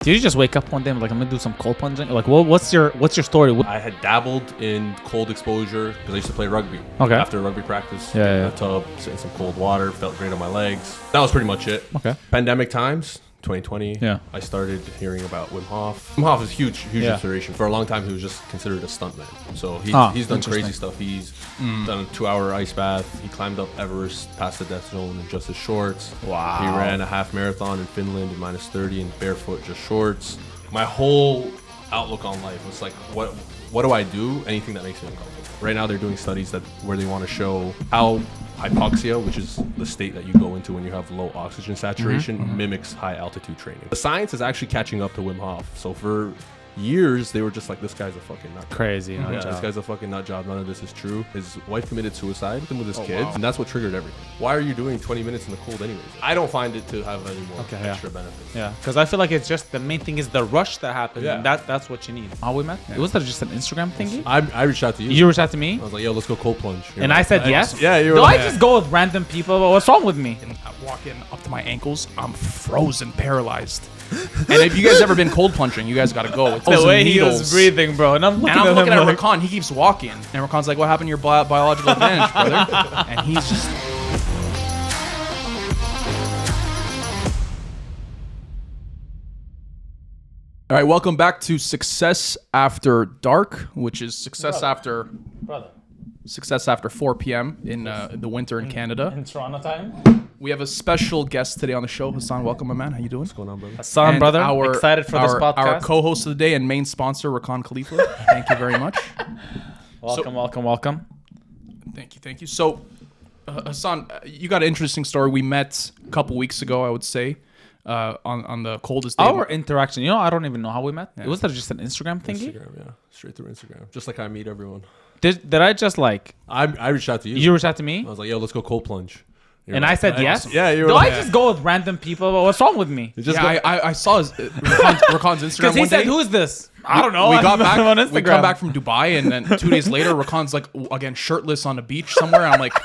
Did you just wake up one day and be like, I'm gonna do some cold plunging? Like, what's your story? I had dabbled in cold exposure because I used to play rugby. Okay. After rugby practice, Yeah, in the tub, sit in some cold water, felt great on my legs. That was pretty much it. Okay. Pandemic times, 2020. Yeah. I started hearing about Wim Hof. Wim Hof is huge inspiration. For a long time, he was just considered a stuntman. So he's done crazy stuff. He's done a 2-hour ice bath. He climbed up Everest past the death zone in just his shorts. Wow. He ran a half marathon in Finland in -30 in barefoot, just shorts. My whole outlook on life was like, what do I do? Anything that makes me uncomfortable. Right now, they're doing studies where they want to show how hypoxia, which is the state that you go into when you have low oxygen saturation, mimics high altitude training. The science is actually catching up to Wim Hof. So for years, they were just like, this guy's a fucking nut. Crazy. This guy's a fucking nut job. None of this is true. His wife committed suicide with his kids, and that's what triggered everything. Why are you doing 20 minutes in the cold anyways? I don't find it to have any more extra benefits. Yeah, because I feel like it's just the main thing is the rush that happens. Yeah. And that's what you need. How we met? Was that just an Instagram thingy? I reached out to you. You reached out to me? I was like, yo, let's go cold plunge. And I said yes? Yeah, you were Do like, I just go with random people? What's wrong with me? And I walk in up to my ankles, I'm frozen, paralyzed. And if you guys ever been cold plunging, you guys gotta go. It's The way he needles. was breathing, bro. And I'm looking at like, Rakan. He keeps walking, and Rakan's like, "What happened to your biological advantage, brother?" And he's just. All right, welcome back to Success After Dark, which is success after 4 p.m. in the winter in Canada. in Toronto time. We have a special guest today on the show. Hassan, welcome, my man. How you doing? what's going on, brother? Hassan, And brother. Excited for this podcast. Our co-host of the day and main sponsor, Rakan Khalifa. Thank you very much. Welcome. Thank you. So, Hassan, you got an interesting story. We met a couple weeks ago, I would say, on the coldest day. Our interaction, I don't even know how we met. Yeah. Was that just an Instagram thingy? Instagram, yeah. Straight through Instagram. Just like I meet everyone. Did I just like... I reached out to you. You reached out to me? I was like, yo, let's go cold plunge. And I said yes? Yeah, you were Do like, I just go with random people? What's wrong with me? I saw Rakan's Instagram Because he one said, day. who is this? I don't know. We got back. on Instagram. We come back from Dubai, and then 2 days later, Rakan's like again shirtless on a beach somewhere. And I'm like,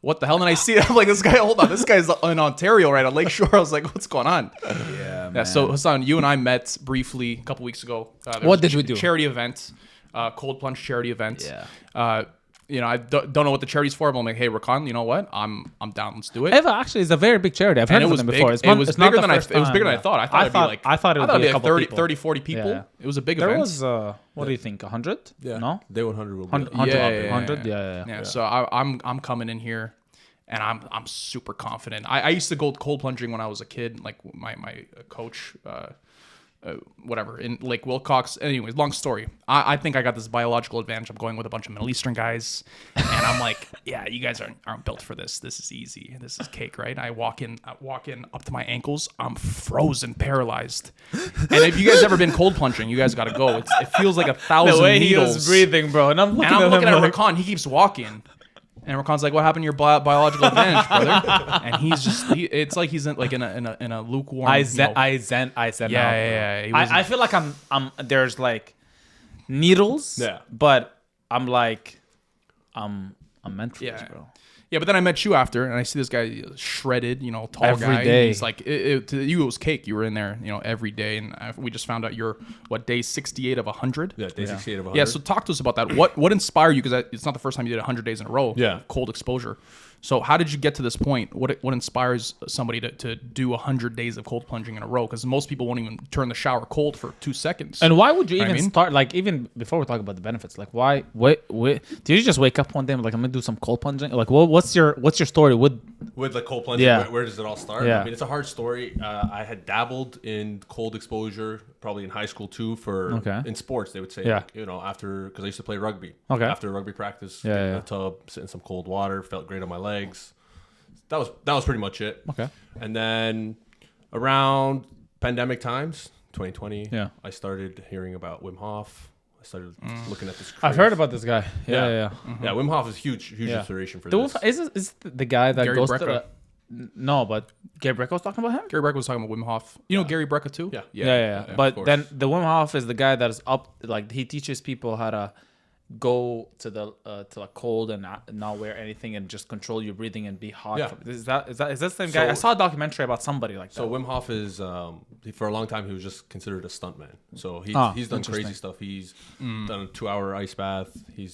what the hell? And I see it. I'm like, this guy. Hold on, this guy's in Ontario, right on Lakeshore. I was like, what's going on? Yeah, man. So Hassan, you and I met briefly a couple weeks ago. What did we do? Charity event, cold plunge charity event. Yeah. I don't know what the charity's for, but I'm like, hey, Rakan, you know what? I'm down. Let's do it. Eva actually is a very big charity. I've heard of them before. It was bigger than I thought. I thought it would be like 30, 40 people. Yeah. It was a big There event. was, what do you think, 100? yeah. No? Day 100 will be 100? Yeah. Yeah. So I'm coming in here, and I'm super confident. I used to go cold plunging when I was a kid. Like my coach, whatever, in Lake Wilcox. Anyways, long story. I think I got this biological advantage. I'm going with a bunch of Middle Eastern guys, and I'm like, yeah, you guys aren't built for this. This is easy. This is cake, right? I walk in up to my ankles. I'm frozen, paralyzed. And if you guys ever been cold plunging, you guys got to go. It feels like 1,000 The way needles. he was breathing, bro. And I'm looking at like, Rakan. He keeps walking. And Rakan's like, "What happened to your biological advantage, brother?" And he's just—it's like he's in a lukewarm. I zen. Yeah. I feel like I'm there's like needles. Yeah. But I'm like, I'm meant for this, bro. Yeah, but then I met you after, and I see this guy shredded, tall Every guy. day. He's like, to you it was cake. You were in there, every day, and we just found out you're day 68 of 100. Yeah, day 68 of 100. Yeah, so talk to us about that. What inspired you? Because it's not the first time you did 100 days in a row. Yeah. Cold exposure. So how did you get to this point? What inspires somebody to do 100 days of cold plunging in a row? Because most people won't even turn the shower cold for 2 seconds. And why would you even start, like, even before we talk about the benefits, like, why, did you just wake up one day and be like, I'm going to do some cold plunging? Like, what's your story with the cold plunging? Yeah. Where does it all start? Yeah. I mean, it's a hard story. I had dabbled in cold exposure probably in high school too in sports. They would say, because I used to play rugby. Okay. After rugby practice, get in the tub, sit in some cold water, felt great on my legs. That was pretty much it. Okay. And then around pandemic times, 2020, I started hearing about Wim Hof. I started looking at this. I've heard about this guy. Yeah. Mm-hmm. Yeah, Wim Hof is huge inspiration for this. Is the guy that Gary goes Brecka. to no, but Gary Brecka was talking about him? Gary Brecka was talking about Wim Hof. You know Gary Brecka too? Yeah. But then the Wim Hof is the guy that is up, like, he teaches people how to go to the cold and not wear anything and just control your breathing and be hot? Yeah. Is that the same guy? I saw a documentary about somebody like that. So Wim Hof is for a long time he was just considered a stuntman. So he's done crazy stuff. He's done a 2-hour ice bath. He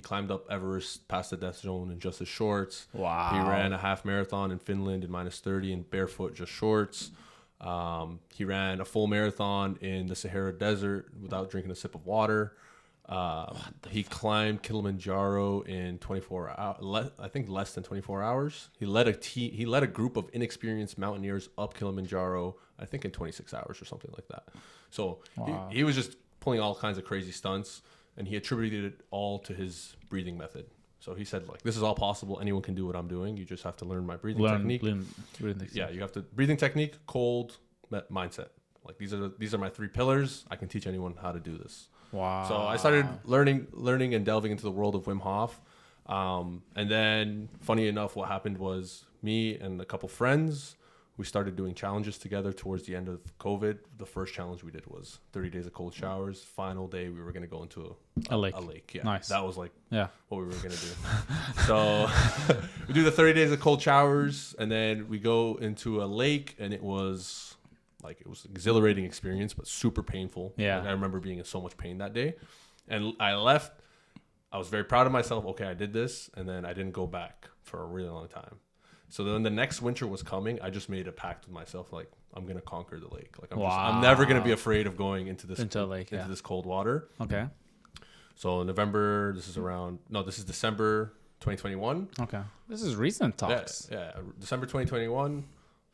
climbed up Everest past the death zone in just his shorts. Wow. He ran a half marathon in Finland in -30 in barefoot, just shorts. He ran a full marathon in the Sahara Desert without drinking a sip of water. He climbed Kilimanjaro in 24 hours. I think less than 24 hours. He led a group of inexperienced mountaineers up Kilimanjaro, I think in 26 hours or something like that. So he was just pulling all kinds of crazy stunts, and he attributed it all to his breathing method. So he said, like, this is all possible. Anyone can do what I'm doing. You just have to learn my breathing technique. Yeah, you have to breathing technique, cold, mindset. Like these are my 3 pillars. I can teach anyone how to do this. Wow. So I started learning and delving into the world of Wim Hof. And then, funny enough, what happened was me and a couple friends, we started doing challenges together towards the end of COVID. The first challenge we did was 30 days of cold showers. Final day, we were going to go into a lake. Yeah. Nice. That was like what we were going to do. So we do the 30 days of cold showers, and then we go into a lake, and it was an exhilarating experience, but super painful. Yeah. Like, I remember being in so much pain that day. And I left. I was very proud of myself. Okay, I did this. And then I didn't go back for a really long time. So then the next winter was coming. I just made a pact with myself. Like, I'm going to conquer the lake. Like, I'm never going to be afraid of going into this this cold water. Okay. So November, this is December 2021. Okay. This is recent talks. Yeah. December 2021.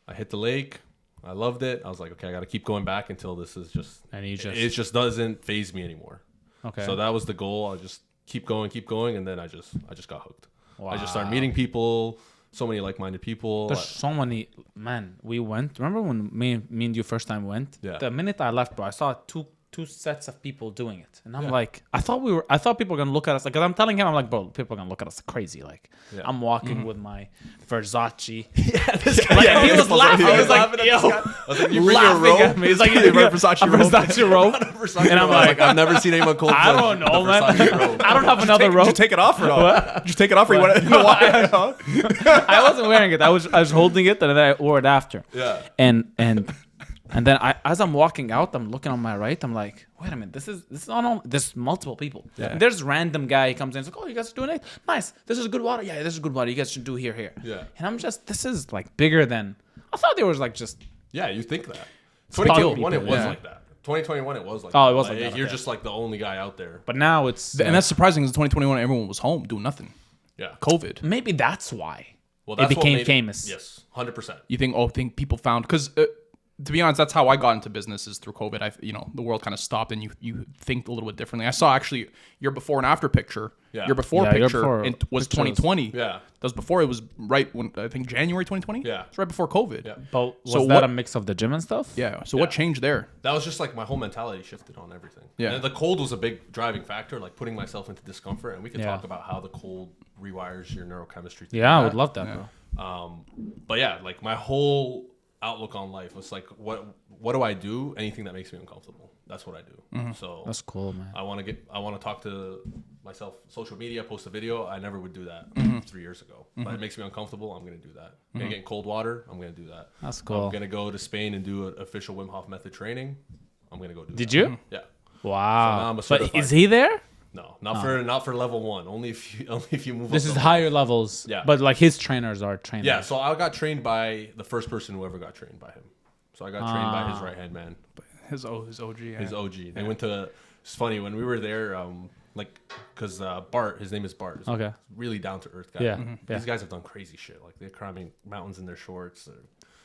I hit the lake. I loved it. I was like, okay, I got to keep going back until this is just, it just doesn't phase me anymore. Okay. So that was the goal. I just keep going. And then I just got hooked. Wow. I just started meeting people, so many like-minded people. There's so many, man, we went, remember when me and you first time went? Yeah. The minute I left, bro, I saw two sets of people doing it. And I'm like, I thought people were going to look at us. Like, cause I'm telling him, I'm like, bro, people are going to look at us crazy. Like, I'm walking with my Versace. This guy. Like, and he was laughing. He was like, laughing at yo. this guy. I was like, you bring your Laughing robe? at me. He's like, You wear a Versace robe? And I'm like, I've never seen anyone cold I plunge don't know, with man. a Versace robe. I don't have another robe. Did you take it off or not? Did you take it off or you want to? I wasn't wearing it. I was holding it, and then I wore it after. Yeah. And then as I'm walking out, I'm looking on my right. I'm like, wait a minute, this is on. There's multiple people. Yeah. And there's random guy. He comes in. He's like, oh, you guys are doing it. Nice. This is good water. Yeah, this is good water. You guys should do here. Yeah. And I'm just, this is like bigger than. I thought there was like just. Yeah, you think that. Probably 2021, it was yeah. like that. 2021, it was like Oh, that. it was like that, You're okay. just like the only guy out there. But now it's. And that's surprising because 2021 everyone was home doing nothing. Yeah. COVID. maybe that's why. Well, It that's what became made famous. Yes, 100%. You think people found because to be honest, that's how I got into business is through COVID. The world kind of stopped and you think a little bit differently. I saw actually your before and after picture. Yeah. Your before Yeah, your picture before was pictures. 2020. Yeah. That was before. It was right when I think January 2020. Yeah. It's right before COVID. Yeah. But was So that what- a mix of the gym and stuff? Yeah. So what changed there? That was just like my whole mentality shifted on everything. Yeah. And the cold was a big driving factor, like putting myself into discomfort. And we could Yeah. talk about how the cold rewires your neurochemistry. to Yeah, do I would that. love that, bro. But yeah, like my whole outlook on life was like, what do I do? Anything that makes me uncomfortable. That's what I do. So That's cool, man. I want to talk to myself, social media, post a video. I never would do that 3 years ago. But it makes me uncomfortable. I'm going to do that. I'm going to get in cold water. I'm going to do that. That's cool. I'm going to go to Spain and do an official Wim Hof method training. I'm going to go do that. Did you? Yeah. Wow. So now I'm a but certified- is he there? No, not for level 1. Only if you move This up is the higher levels. Yeah. But like his trainers are trainers. Yeah, so I got trained by the first person who ever got trained by him. So I got trained by his right hand man, His OG. Yeah. his OG. They went to. It's funny when we were there, because Bart, his name is Bart. He's Okay. really down to earth guy. Yeah, yeah. These guys have done crazy shit. Like they're climbing mountains in their shorts. They're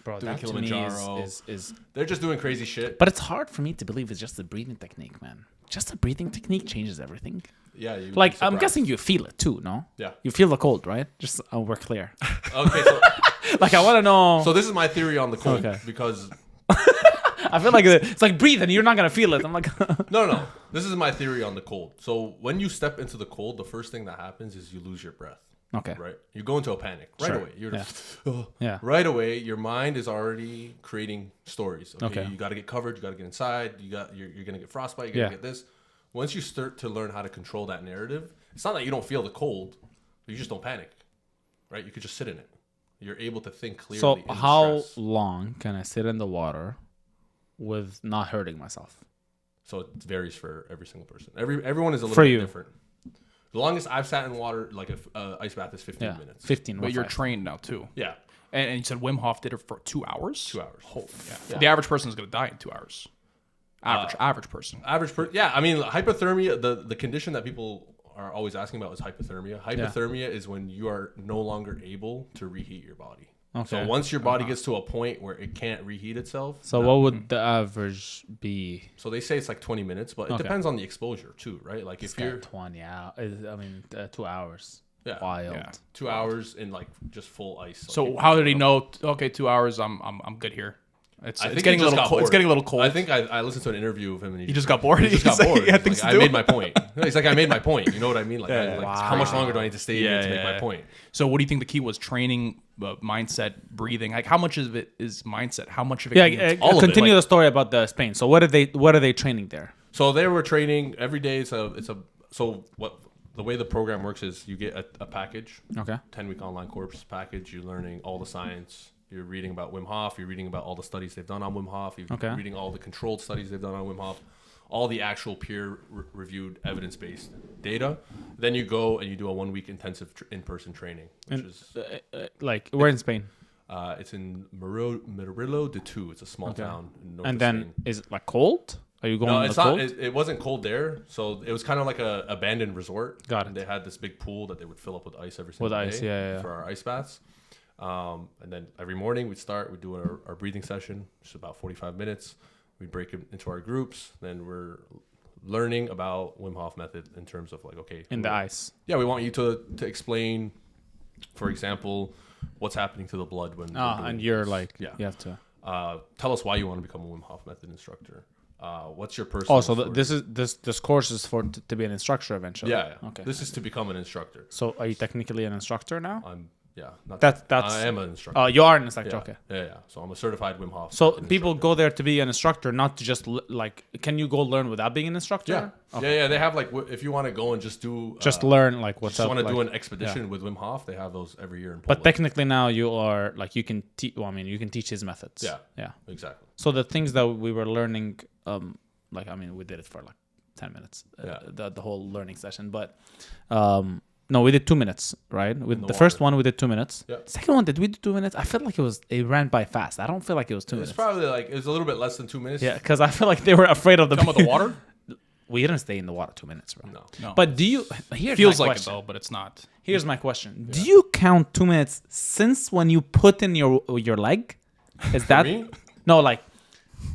Bro, doing that to me Kilimanjaro. is They're just doing crazy shit. but it's hard for me to believe it's just the breathing technique, man. Just the breathing technique changes everything. Yeah, Like you're I'm surprised. guessing you feel it too, no? Yeah. You feel the cold, right? Just we're clear. Okay, so Like I want to know. so this is my theory on the cold Okay. because I feel like it's like breathe and you're not gonna feel it. I'm like, no. This is my theory on the cold. So when you step into the cold, the first thing that happens is you lose your breath. okay, Right? You go into a panic right Sure. away. You're Yeah. just, Yeah. Right away, your mind is already creating stories. Okay, Okay. you got to get covered. You got to get inside. You're gonna get frostbite. You're gonna Yeah. get this. once you start to learn how to control that narrative, it's not that you don't feel the cold, but you just don't panic, right? You could just sit in it. You're able to think clearly. So how long can I sit in the water with not hurting myself? So it varies for every single person. Everyone is a little For bit you. different. The longest I've sat in water, like a ice bath, is 15 minutes. 15. But you're trained now too. Yeah. And you said Wim Hof did it for 2 hours? 2 hours. Holy, yeah. The average person is going to die in 2 hours. Average person. Yeah, I mean, hypothermia, the condition that people are always asking about is hypothermia. Hypothermia is when you are no longer able to reheat your body. Okay. So once your body gets to a point where it can't reheat itself. So what would the average be? So they say it's like 20 minutes, but it depends on the exposure too, right? Like if you're 20 hours, 2 hours. Yeah. Wild. Yeah. 2 hours in like just full ice. So how did he know? Okay, 2 hours. I'm good here. It's think getting he a just little got cold. It's bored. getting a little cold. I think I listened to an interview of him and he just got bored. He just got bored. Yeah, He's like, I made my point. He's like, I made my point. You know what I mean? Like, how much longer do I need to stay here to make my point? So what do you think the key was? Training, mindset, breathing. Like how much of it is mindset? How much of it? Yeah, all of it? continue the story about the Spain. So what are they training there? So they were training every day. So the way the program works is you get a package. Okay. 10-week online course package. You're learning all the science. You're reading about Wim Hof. You're reading about all the studies they've done on Wim Hof. You're reading all the controlled studies they've done on Wim Hof. All the actual peer-reviewed evidence-based data. Then you go and you do a 1-week intensive in-person training, which is like we're in Spain. It's in Murillo de Tu. It's a small town in north And of then Spain. is it like cold? Are you going? No, in it's the not. cold? It wasn't cold there, so it was kind of like a abandoned resort. Got it. And they had this big pool that they would fill up with ice every single day yeah. for our ice baths. And then every morning we'd do our breathing session, just about 45 minutes. We'd break it into our groups. Then we're learning about Wim Hof method in terms of like, okay. In the ice. Yeah, we want you to explain, for example, what's happening to the blood when. And you're this. like, you have to. Tell us why you want to become a Wim Hof method instructor. What's your personal? Oh, so this course is to be an instructor eventually. Yeah. Okay. This is to become an instructor. So are you technically an instructor now? That's. I am an instructor. Oh, you are an instructor. Yeah. Okay. Yeah. So I'm a certified Wim Hof. So people go there to be an instructor, not to just like. Can you go learn without being an instructor? Yeah. Okay. Yeah. They have like if you want to go and just do. Learn like what's up. Just want to do an expedition with Wim Hof. They have those every year in Poland. But technically now you are like you can teach. Well, I mean you can teach his methods. Yeah. Yeah. Exactly. So the things that we were learning, we did it for like 10 minutes. The whole learning session, but. No, we did 2 minutes, right? With the first one, we did 2 minutes. Yeah. Second one, did we do 2 minutes? I felt like it ran by fast. I don't feel like it was 2 minutes. It's probably it was a little bit less than 2 minutes. Yeah, because I feel like they were afraid of the. Come with the water. We didn't stay in the water 2 minutes, bro. No. But do you? Here's feels my like question. it though, but it's not. Here's my question: do you count 2 minutes since when you put in your leg? Is that me? No? Like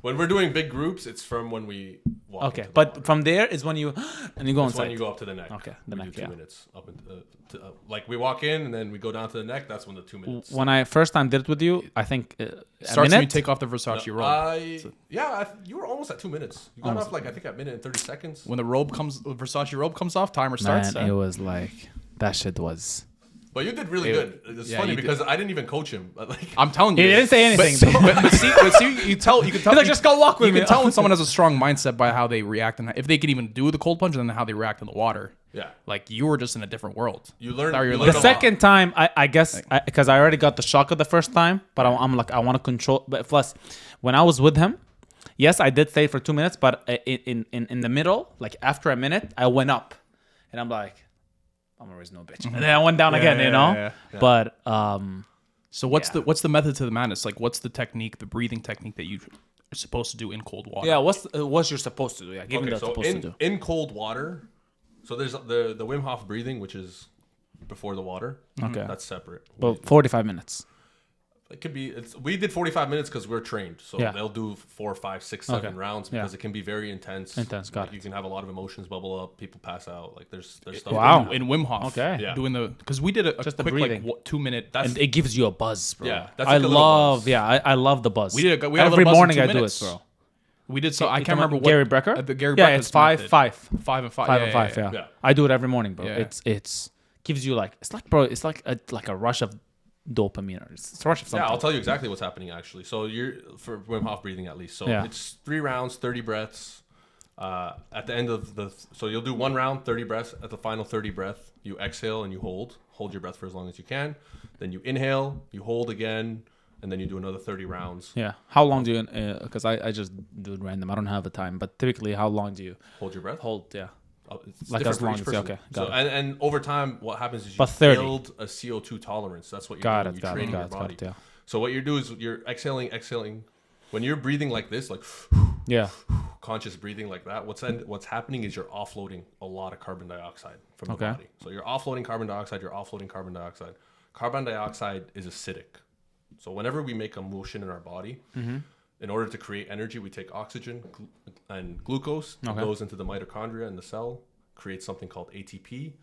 when we're doing big groups, it's from when we walk. okay, into the but water. from there is when you and you go That's inside. when you go up to the neck. Okay, the neck. Do 2 Yeah. minutes up like we walk in and then we go down to the neck. That's when the 2 minutes. When I first time did it with you, I think Starts when you take off the Versace robe. You were almost at 2 minutes. You got off like I think at minute and 30 seconds. When the Versace robe comes off, timer starts. Man, it was like that shit was. But you did really good. It's funny because I didn't even coach him. But like I'm telling you, He didn't say anything. But see, you can tell. He's like, just go walk with You me. can tell when someone has a strong mindset by how they react and if they can even do the cold plunge and then how they react in the water. Yeah, like you were just in a different world. You learned. The second time, I guess, because I already got the shock of the first time, but I'm like, I want to control. But plus, when I was with him, yes, I did stay for 2 minutes, but in the middle, like after a minute, I went up, and I'm like, I'm always no bitch, and then I went down again, you know. Yeah. But so what's the method to the madness? Like, what's the technique, the breathing technique that you are supposed to do in cold water? Yeah, what's you're supposed to do? Yeah, give me supposed to do in cold water. So there's the Wim Hof breathing, which is before the water. Okay, that's separate. But 45 minutes. It could be. We did 45 minutes because we're trained, so they'll do 4, 5, 6, 7 rounds because it can be very intense. Got it. You can have a lot of emotions bubble up. People pass out. Like there's stuff. Wow. In Wim Hof. Okay. Doing because we did just quick breathing. 2 minute. And it gives you a buzz, bro. Yeah, that's I like love. Yeah, I love the buzz. We had every a little buzz morning. in 2 I do minutes. it, bro. We did so. I can't remember what Gary Brecker. The Gary yeah, Brecker's it's 5, method. 5, 5 and 5. 5 and 5. Yeah. I do it every morning, bro. Yeah. It's gives you like it's like a rush of dopamine or it's a rush of something. Yeah, I'll tell you exactly what's happening actually. So you're for Wim Hof breathing at least. So it's 3 rounds, 30 breaths. At the end of so you'll do one round, 30 breaths. At the final 30 breath, you exhale and you hold your breath for as long as you can. Then you inhale, you hold again, and then you do another 30 rounds. Yeah. How long do you? Because I just do it random. I don't have the time. But typically, how long do you Hold your breath? hold? Yeah. It's Like different as for long each as person. okay. So Got it. and over time, what happens is you But 30. build a CO2 tolerance. That's what you're Got doing. it. You train your Got body. it. Yeah. So what you do is you're exhaling. When you're breathing like this, like Yeah. conscious breathing like that, what's happening is you're offloading a lot of carbon dioxide from the Okay. body. So you're offloading carbon dioxide. Carbon dioxide is acidic. So whenever we make a motion in our body, in order to create energy, we take oxygen and glucose. It goes into the mitochondria in the cell, creates something called ATP.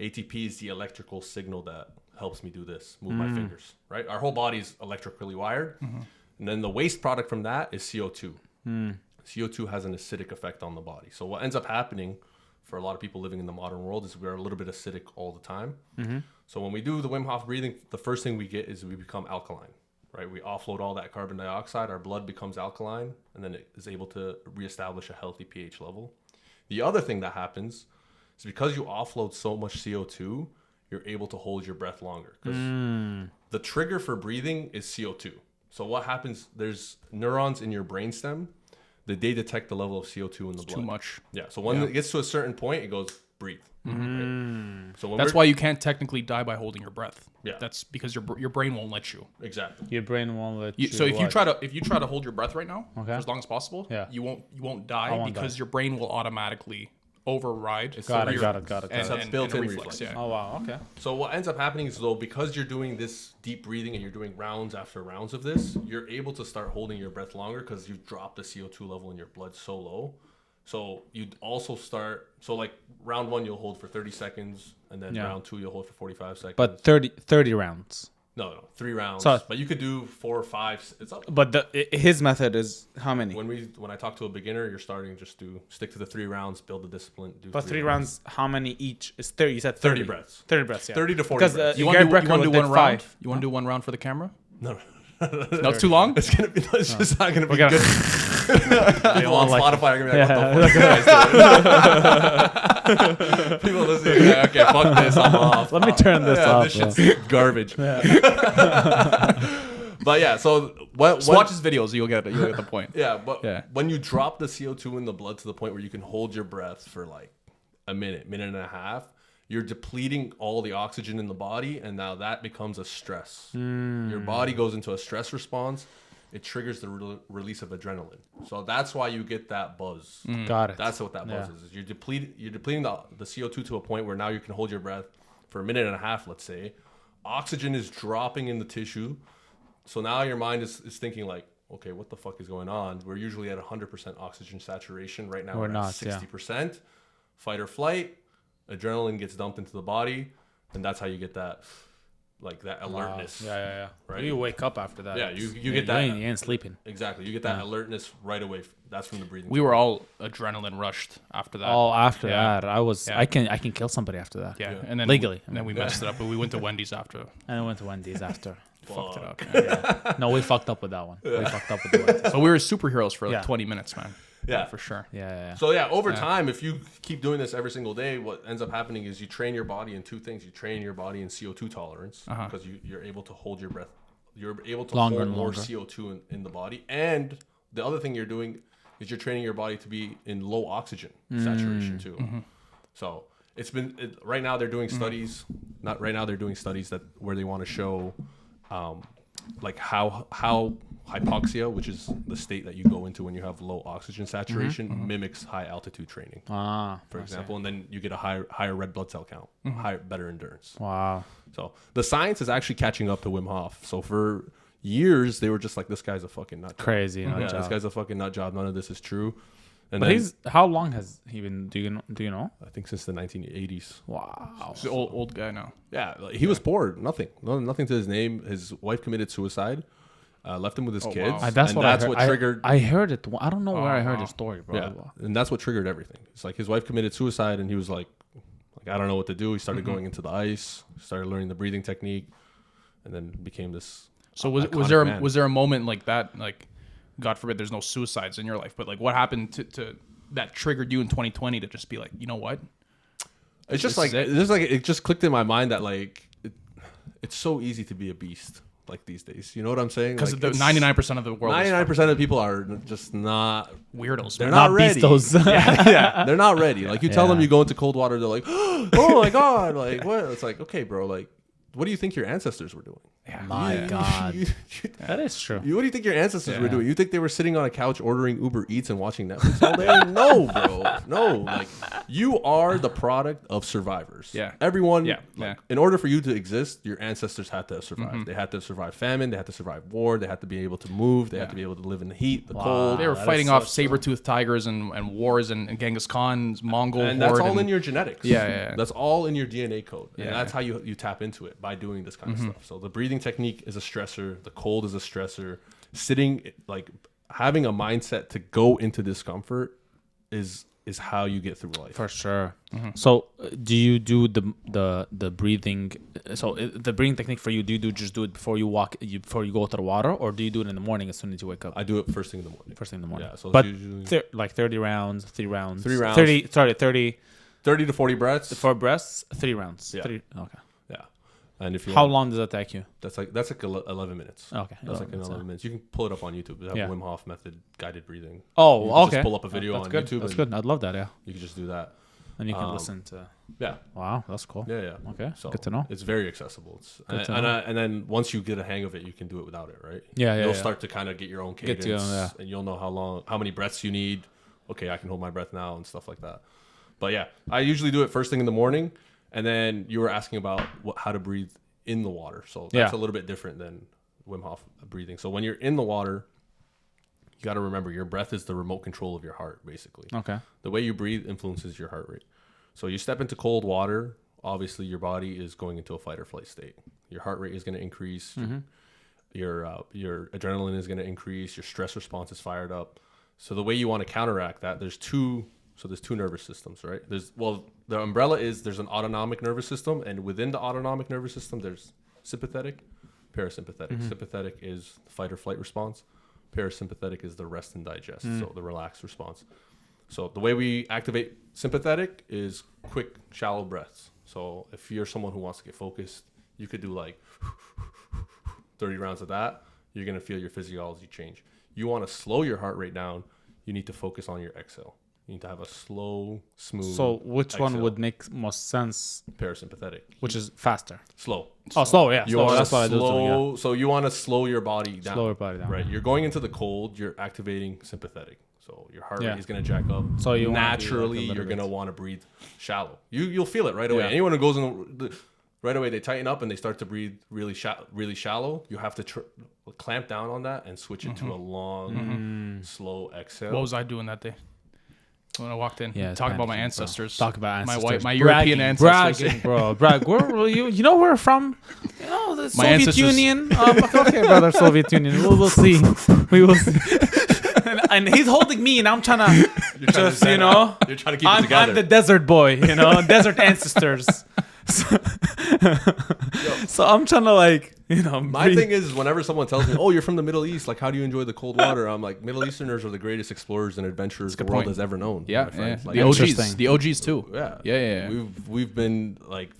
ATP is the electrical signal that helps me do this, move my fingers, right? Our whole body is electrically wired. And then the waste product from that is CO2. CO2 has an acidic effect on the body. So what ends up happening for a lot of people living in the modern world is we're a little bit acidic all the time. So when we do the Wim Hof breathing, the first thing we get is we become alkaline, right? We offload all that carbon dioxide, our blood becomes alkaline, and then it is able to reestablish a healthy pH level. The other thing that happens is because you offload so much CO2, you're able to hold your breath longer. Because the trigger for breathing is CO2. So what happens, there's neurons in your brainstem that they detect the level of CO2 in the blood. Too much. Yeah. So when it gets to a certain point, it goes breathe. Right? So That's why you can't technically die by holding your breath. Yeah. That's because your brain won't let you. Exactly. Your brain won't let you. So if you try to hold your breath right now Okay. for as long as possible, Yeah. you won't die won't because die. your brain will automatically override. Got it. your- Got it. It's a built-in reflex. Yeah. Oh wow. Okay. So what ends up happening is though, because you're doing this deep breathing and you're doing rounds after rounds of this, you're able to start holding your breath longer because you've dropped the CO2 level in your blood so low. So you'd also start, so like round 1, you'll hold for 30 seconds, and then round 2, you'll hold for 45 seconds. But 30 rounds. No, 3 rounds. So- but you could do 4 or 5. It's up. But his method is how many? When I talk to a beginner, you're starting just to stick to the 3 rounds, build the discipline. Do But 3 rounds, how many each? Is 30. You said 30 breaths. 30 breaths, yeah. 30 to 40 Because breaths. You Gary want to Brecker do did one round? 5. You want to do one round for the camera? No. No, it's too long. It's just not gonna be gonna- good. People on like- Spotify are gonna be like, "What the fuck is this guy doing?" People listening, are like, okay, fuck this, I'm off. Let me turn this off. This shit's garbage. But yeah, so Just watch his videos. You'll get the point. but when you drop the CO2 in the blood to the point where you can hold your breath for like a minute and a half, you're depleting all the oxygen in the body, and now that becomes a stress. Your body goes into a stress response. It triggers the release of adrenaline. So that's why you get that buzz. Got it. That's what that buzz is. You're depleting the CO2 to a point where now you can hold your breath for a minute and a half, let's say. Oxygen is dropping in the tissue. So now your mind is thinking like, okay, what the fuck is going on? We're usually at 100% oxygen saturation. Right now we're not, at 60%. Fight or flight. Adrenaline gets dumped into the body. And that's how you get that, like that alertness. Yeah. Right? You wake up after that. Yeah, you get that. You ain't sleeping. Exactly. You get that alertness right away. That's from the breathing. We were all adrenaline rushed after that. Oh, after Yeah. that, I was. Yeah. I can kill somebody after that. Yeah, and then Legally. and then we messed it up. But we went to Wendy's after. And I went to Wendy's after. Fucked it up. Yeah. No, we fucked up with that one. We fucked up with the Wendy's. So we were superheroes for like Yeah. 20 minutes, man. Yeah. For sure. Yeah. So yeah, over time, if you keep doing this every single day, what ends up happening is you train your body in 2 things. You train your body in CO2 tolerance because you're able to hold your breath. You're able to Longer hold and more longer. CO2 in the body. And the other thing you're doing is you're training your body to be in low oxygen saturation too. So it's been right now they're doing studies. Not right now they're doing studies where they want to show like how hypoxia, which is the state that you go into when you have low oxygen saturation, mimics high altitude training, for example, and then you get a higher red blood cell count, better endurance. Wow. So the science is actually catching up to Wim Hof. So for years they were just like, this guy's a fucking nut job. Crazy. This guy's a fucking nut job. None of this is true. And But then, how long has he been? Do you know? I think since the 1980s. Wow. He's an old guy now. Yeah, like, he was poor. Nothing to his name. His wife committed suicide. Left him with his kids. wow. That's and what I that's heard. what triggered. I heard it. I don't know where I heard wow. the story, bro. Yeah, and that's what triggered everything. It's like his wife committed suicide, and he was like I don't know what to do. He started going into the ice, started learning the breathing technique, and then became this. So was iconic there man. was there a moment like that, like God forbid there's no suicides in your life, but like what happened to that triggered you in 2020 to just be like, you know what? It's just This like is it. it just clicked in my mind that like it's so easy to be a beast like these days. You know what I'm saying? Because Like, 99% of the world, 99% of the people are just not. weirdos. They're man. not Not ready. beastos. Yeah, they're not ready. Like you tell them Yeah. you go into cold water, they're like, oh my god, like what? It's like, okay, bro, like what do you think your ancestors were doing? My God. That is true. What do you think your ancestors were Yeah. doing? You think they were sitting on a couch ordering Uber Eats and watching Netflix all day? No, bro. No. Like, you are the product of survivors. Yeah. Everyone, Yeah. like, Yeah. in order for you to exist, your ancestors had to have survived. They had to survive famine. They had to survive war. They had to be able to move. They had to be able to live in the heat, the cold. They were that fighting is off so saber-toothed tigers and wars and Genghis Khan's Mongol And that's horde all and- in your genetics. Yeah. That's all in your DNA code. And Yeah. that's how you tap into it, by doing this kind of stuff. So the breathing technique is a stressor. The cold is a stressor. Sitting, like, having a mindset to go into discomfort is how you get through life. For sure. So, do you do the breathing? So, the breathing technique for you, do you just do it before you before you go to the water, or do you do it in the morning as soon as you wake up? I do it first thing in the morning. First thing in the morning. Yeah, so it's but usually like 30 rounds, 3 rounds, 3 rounds. 30 30 to 40 breaths. 4 breaths, 3 rounds. Yeah. 3. Okay. Yeah. And if you How want, long does that take you? that's like 11 minutes. Okay. That's like 11 minutes. You can pull it up on YouTube. They have Yeah. Wim Hof method guided breathing. Oh, You can okay. Just pull up a video That's on good. YouTube. That's and good. I'd love that. Yeah. You can just do that. And you can listen to. Yeah. Wow, that's cool. Yeah. Okay. So Good to know. It's very accessible. It's, Good to and, know. and then once you get a hang of it, you can do it without it, right? Yeah, yeah, You'll yeah. start to kind of get your own Get cadence, to, yeah. and you'll know how many breaths you need. Okay, I can hold my breath now and stuff like that. But yeah, I usually do it first thing in the morning, and then you were asking about how to breathe in the water. So that's Yeah. a little bit different than Wim Hof breathing. So when you're in the water, you got to remember your breath is the remote control of your heart, basically. Okay. The way you breathe influences your heart rate. So you step into cold water, obviously your body is going into a fight or flight state. Your heart rate is going to increase. Your adrenaline is going to increase. Your stress response is fired up. So the way you want to counteract that, there's two nervous systems, right? The umbrella is there's an autonomic nervous system, and within the autonomic nervous system, there's sympathetic, parasympathetic. Sympathetic is the fight or flight response. Parasympathetic is the rest and digest, so the relaxed response. So the way we activate sympathetic is quick, shallow breaths. So if you're someone who wants to get focused, you could do like 30 rounds of that. You're going to feel your physiology change. You want to slow your heart rate down, you need to focus on your exhale. You need to have a slow, smooth So, which one exhale. would make most sense? Parasympathetic. Which is faster? Slow. Oh, slow. Yeah. You Slow. want That's to what I do. Too, slow, so you want to slow your body down. Slow your body down. Right. You're going into the cold, you're activating sympathetic. So your heart Yeah. rate is going to jack up. So you wanna do, like, a naturally little you're going to bit. want to breathe shallow. You'll feel it right away. Yeah. Anyone who goes in right away, they tighten up and they start to breathe really shallow. You have to clamp down on that and switch it to a long, slow exhale. What was I doing that day when I walked in? Yeah, Talking about my Spanish, bro. ancestors. Talk about my ancestors. my European ancestors. Bragging, bro. Brag. Where were you? You know where we're from? You know the Soviet ancestors- Union. Okay, brother. Soviet Union. We'll see. We will see. And he's holding me, and I'm trying to You're trying to just, stand up. You're trying to keep it together. I'm the desert boy, desert ancestors. So I'm trying to My breathe. thing is, whenever someone tells me, "Oh, you're from the Middle East, like how do you enjoy the cold water?" I'm like, Middle Easterners are the greatest explorers and adventurers the world point. has ever known. Yeah, my friends. Like, the OGs, Interesting. the OGs too. Yeah, Yeah. We've been like,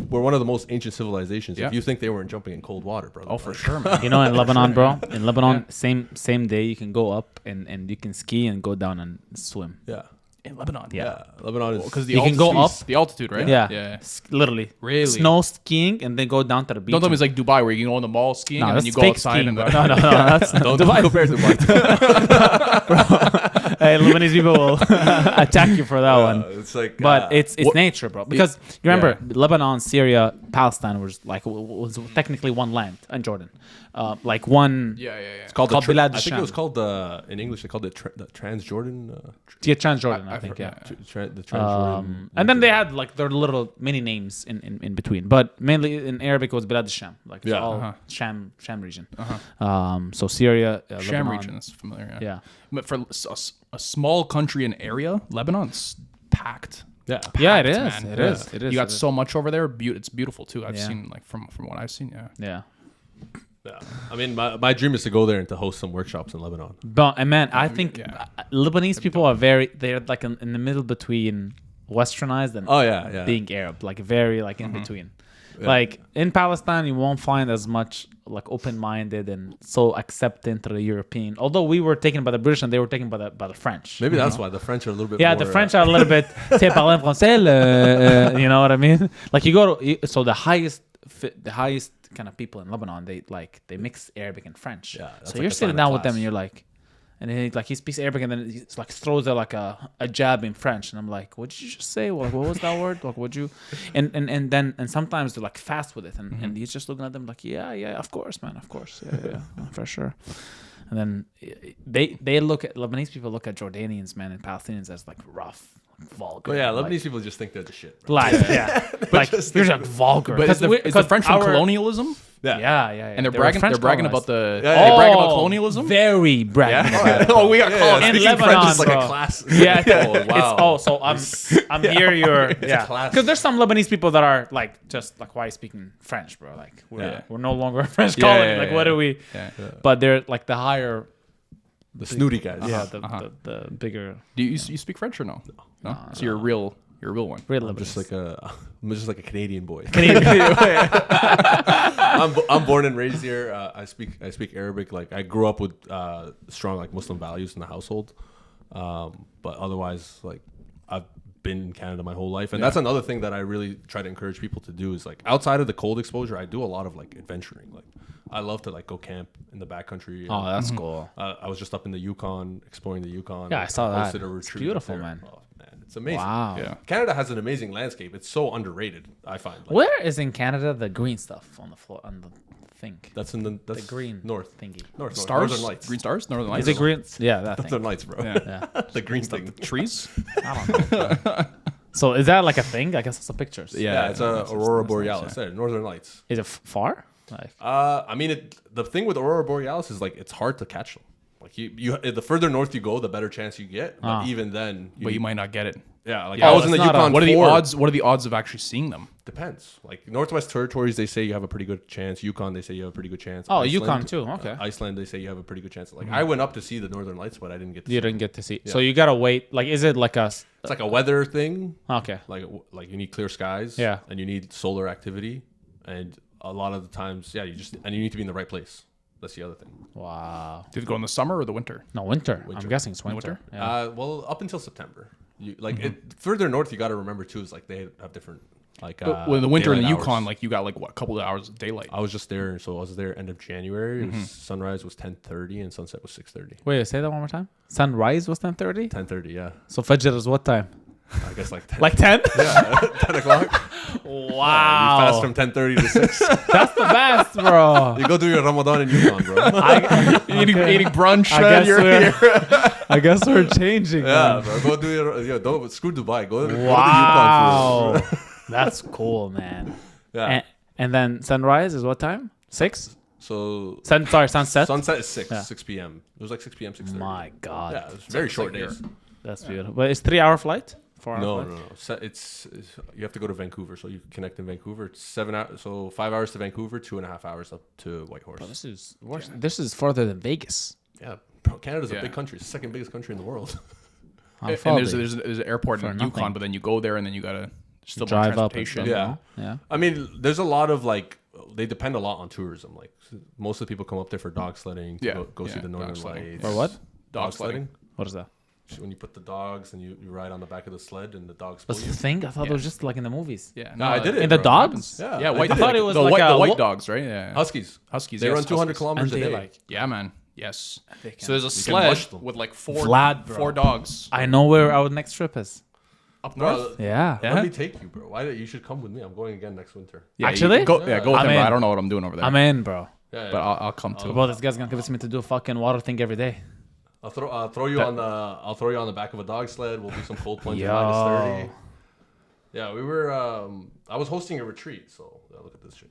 we're one of the most ancient civilizations. Yeah. If you think they weren't jumping in cold water, brother. Oh, for like, sure, man. In Lebanon, bro. In Lebanon, same day you can go up and you can ski and go down and swim. Yeah, In Lebanon, Yeah. Lebanon is because You can go up. the altitude, right? Yeah. yeah. Literally. Really? Snow skiing and then go down to the beach. Don't tell me it's like Dubai where you can go in the mall skiing No, and then that's you go fake outside skiing, and bro. No, that's don't Dubai. compare to Dubai. Hey, Lebanese people will attack you for that one. It's like, But it's nature, bro. Because you remember Lebanon, Syria, Palestine was technically one land, and Jordan, like one. yeah. it's called called the Bilad I think al-Sham. it was called in English they called it the Transjordan. Yeah, Transjordan, I think. heard- Yeah. The Transjordan. And then they had like their little mini names in between, but mainly in Arabic it was Bilad al-Sham, like it's Yeah. all Sham region. So Syria, Sham Lebanon. region is familiar. Yeah. But for a small country and area, Lebanon's packed. Yeah. Yeah, it Packed, is. man. It is. It is. You got it is. so much over there. It's beautiful too. I've Yeah. seen like from what I've seen. Yeah. Yeah. Yeah. I mean, my dream is to go there and to host some workshops in Lebanon. But and man, I think Yeah. Lebanese people are they're like in the middle between westernized and being Arab, like very like in between. Like in Palestine, you won't find as much like open-minded and so accepting to the European. Although we were taken by the British and they were taken by the French. Maybe that's why the French are a little bit. Yeah, more, the French are a little bit. "Tu parles français, you know what I mean? Like you go to so the highest kind of people in Lebanon, they mix Arabic and French. Yeah, that's so like you're a sitting sign down of with them class. and you're like, and then he speaks Arabic and then he like throws it like a jab in French and I'm like, what did you just say? What was that word? Like, would you? And sometimes they're like fast with it and he's just looking at them like, yeah, of course, man, of course, yeah, for sure. And then they look at Lebanese people look at Jordanians, man, and Palestinians as like rough, vulgar. But yeah, like, Lebanese people just think they're the shit. Bro. like like you're like vulgar. But is the French from colonialism? Yeah. And they're They were bragging. French They're bragging colonized. about Yeah, they brag about colonialism. Very bragging. about it. Oh, we got called. In Speaking Lebanon, French is like bro. a class. Yeah. Oh, wow. Oh, so I'm here. You're class. Because there's some Lebanese people that are like just like why are you speaking French, bro? Like we're no longer a French Yeah, colony. yeah, Like yeah, what yeah. are we? Yeah. But they're like the higher. The snooty guys. Yeah, the bigger. Do you speak French or no? No. So you're a real one. Real I'm Lebanese. just like a Canadian boy. Canadian. I'm born and raised here. I speak Arabic. Like I grew up with strong like Muslim values in the household. But otherwise, like I've been in Canada my whole life, and that's another thing that I really try to encourage people to do is like outside of the cold exposure, I do a lot of like adventuring. Like I love to like go camp in the backcountry. Oh, that's cool. I was just up in the Yukon, exploring the Yukon. Yeah, I saw that. Hosted a It's retreat beautiful, up there. man. Oh, man, it's amazing. Wow. Yeah. Canada has an amazing landscape. It's so underrated, I find. Like, Where is in Canada the green stuff on the floor on the thing? That's in the green north thingy. north Stars. Northern Lights. Green stars. Northern Lights. Is it green? Yeah, that Northern thing. Lights, bro. Yeah. The green thing. Trees. I don't know. So is that like a thing? I guess it's the pictures. Yeah, it's a Aurora that's Borealis. nice, Yeah, Northern Lights. Is it far? Like I mean, the thing with Aurora Borealis is like it's hard to catch them. Like you the further north you go, the better chance you get. But even then, But you might not get it. yeah. Like Yeah, I was in it's the not a- Yukon. What are the 4. odds? What are the odds of actually seeing them? Depends. Like Northwest Territories, they say you have a pretty good chance. Yukon, they say you have a pretty good chance. Oh, Iceland, Yukon too. Okay. Iceland, they say you have a pretty good chance. Like I went up to see the Northern Lights, but I didn't get to. you see didn't them. get to see. So you gotta wait. Like, is it like a? It's like a weather thing. Okay. Like you need clear skies. Yeah. And you need solar activity, and a lot of the times, yeah, you need to be in the right place. That's the other thing. Wow. Did it go in the summer or the winter? No, winter. I'm guessing it's winter. winter? Yeah. Well, up until September. You further north, you got to remember too. Is like they have different like. Well, in the winter in the daylight Yukon, hours. like you got like what, a couple of hours of daylight. I was just there, so I was there end of January. It was, sunrise was 10:30 and sunset was 6:30. Wait, say that one more time. Sunrise was 10:30. 10:30, yeah. So Fajr is what time? I guess like 10. Like 10? yeah, 10 o'clock. Wow. You fast from 10:30 to 6. That's the best, bro. You go do your Ramadan in Yukon, bro. Eating brunch. I guess you're we're- here. I guess we're changing. Yeah, man. bro. Go do your. Don't screw Dubai. Go to the Yukon Wow. for That's cool, man. Yeah. And then sunrise is what time? 6? So Sunset. sunset is 6. Yeah. 6 p.m. It was like 6 p.m. 6:30. My God. Yeah, it was very short like days. That's beautiful. But it's 3-hour flight? 4-hour No, flight? no, no. It's you have to go to Vancouver, so you connect in Vancouver. It's 7 hours, so 5 hours to Vancouver, 2.5 hours up to Whitehorse. Bro, this is worse. This is further than Vegas. Yeah, bro, Canada's a Yeah. big country. It's the second biggest country in the world. I'm And there's probably an airport For in nothing. Yukon, but then you go there and then you gotta still drive up and transportation. stuff. Yeah. Yeah. I mean, there's a lot of like they depend a lot on tourism. Like most of the people come up there for dog sledding to Yeah, go see yeah, the dog Northern sledding. Lights. For what? Dog sledding. What is that? When you put the dogs and you ride on the back of the sled and the dogs pull What's you. the thing? I thought it was just like in the movies. Yeah, No, I did it. In the bro. dogs? Yeah, Yeah, I white. did I thought it was like the a white lo- dogs, right? Yeah, Huskies. Huskies. They yes, run 200 Huskies. kilometers a And they day. like Yeah, man. Yes. They can- So there's a can sled mush them. with like Vlad, bro. 4 dogs I know where our next trip is. up Bro, north. Yeah. let me take you, bro. Why you should come with me? I'm going again next winter. Yeah, Actually? you go with I'm him. But in. I don't know what I'm doing over there. I'm in, bro. Yeah, but I'll come too. Bro, this guy's gonna convince me to do a fucking water thing every day. I'll throw you on the the back of a dog sled. We'll do some cold plunge at Yo. -30. Yeah, we were. I was hosting a retreat, so look at this shit.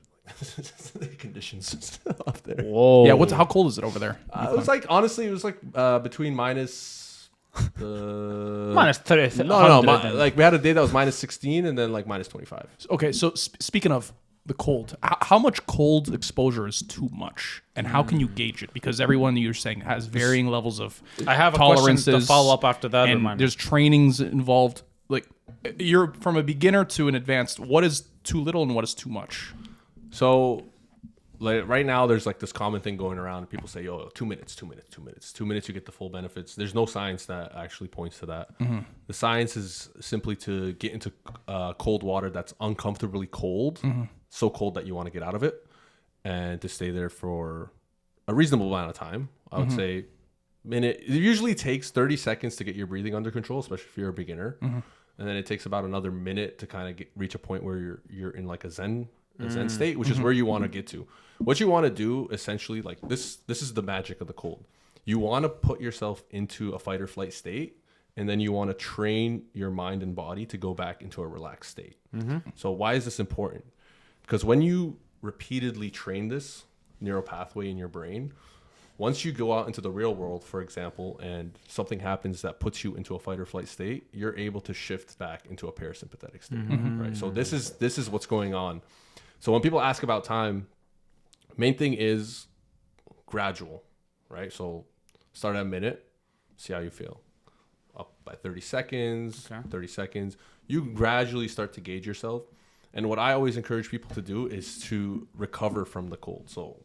The conditions up there. Whoa. Yeah, how cold is it over there? It was like honestly, it was like between minus. minus 30. No, like we had a day that was -16 and then like -25. Okay, so speaking of the cold. How much cold exposure is too much, and how can you gauge it? Because everyone you're saying has varying levels of I have a tolerances. question to follow up after that. And Remind me. there's trainings involved. Like you're from a beginner to an advanced. What is too little and what is too much? So, like right now, there's like this common thing going around. People say, "Oh, 2 minutes, 2 minutes, 2 minutes, 2 minutes, you get the full benefits." There's no science that actually points to that. The science is simply to get into cold water that's uncomfortably cold, so cold that you want to get out of it, and to stay there for a reasonable amount of time. I would say minute. It usually takes 30 seconds to get your breathing under control, especially if you're a beginner, and then it takes about another minute to kind of reach a point where you're in like a zen state, which is where you want to get to. What you want to do essentially, like this is the magic of the cold. You want to put yourself into a fight or flight state, and then you want to train your mind and body to go back into a relaxed state. So why is this important? Because when you repeatedly train this neural pathway in your brain, once you go out into the real world, for example, and something happens that puts you into a fight or flight state, you're able to shift back into a parasympathetic state, right? So this is what's going on. So when people ask about time, main thing is gradual, right? So start at a minute, see how you feel. Up by 30 seconds, 30 seconds. You gradually start to gauge yourself. And what I always encourage people to do is to recover from the cold. So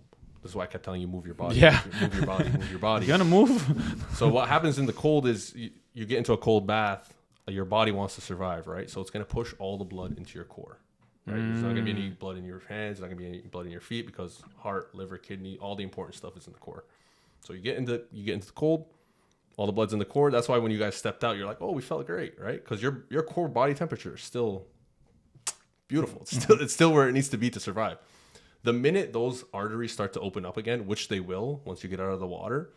this is why I kept telling you, move your body. Yeah. Move your body, move your body. You gonna move? So what happens in the cold is you get into a cold bath, your body wants to survive, right? So it's going to push all the blood into your core. Right? There's not going to be any blood in your hands. There's not going to be any blood in your feet because heart, liver, kidney, all the important stuff is in the core. So you get into the cold, all the blood's in the core. That's why when you guys stepped out, you're like, oh, we felt great, right? Because your core body temperature is still beautiful. It's still where it needs to be to survive. The minute those arteries start to open up again, which they will once you get out of the water,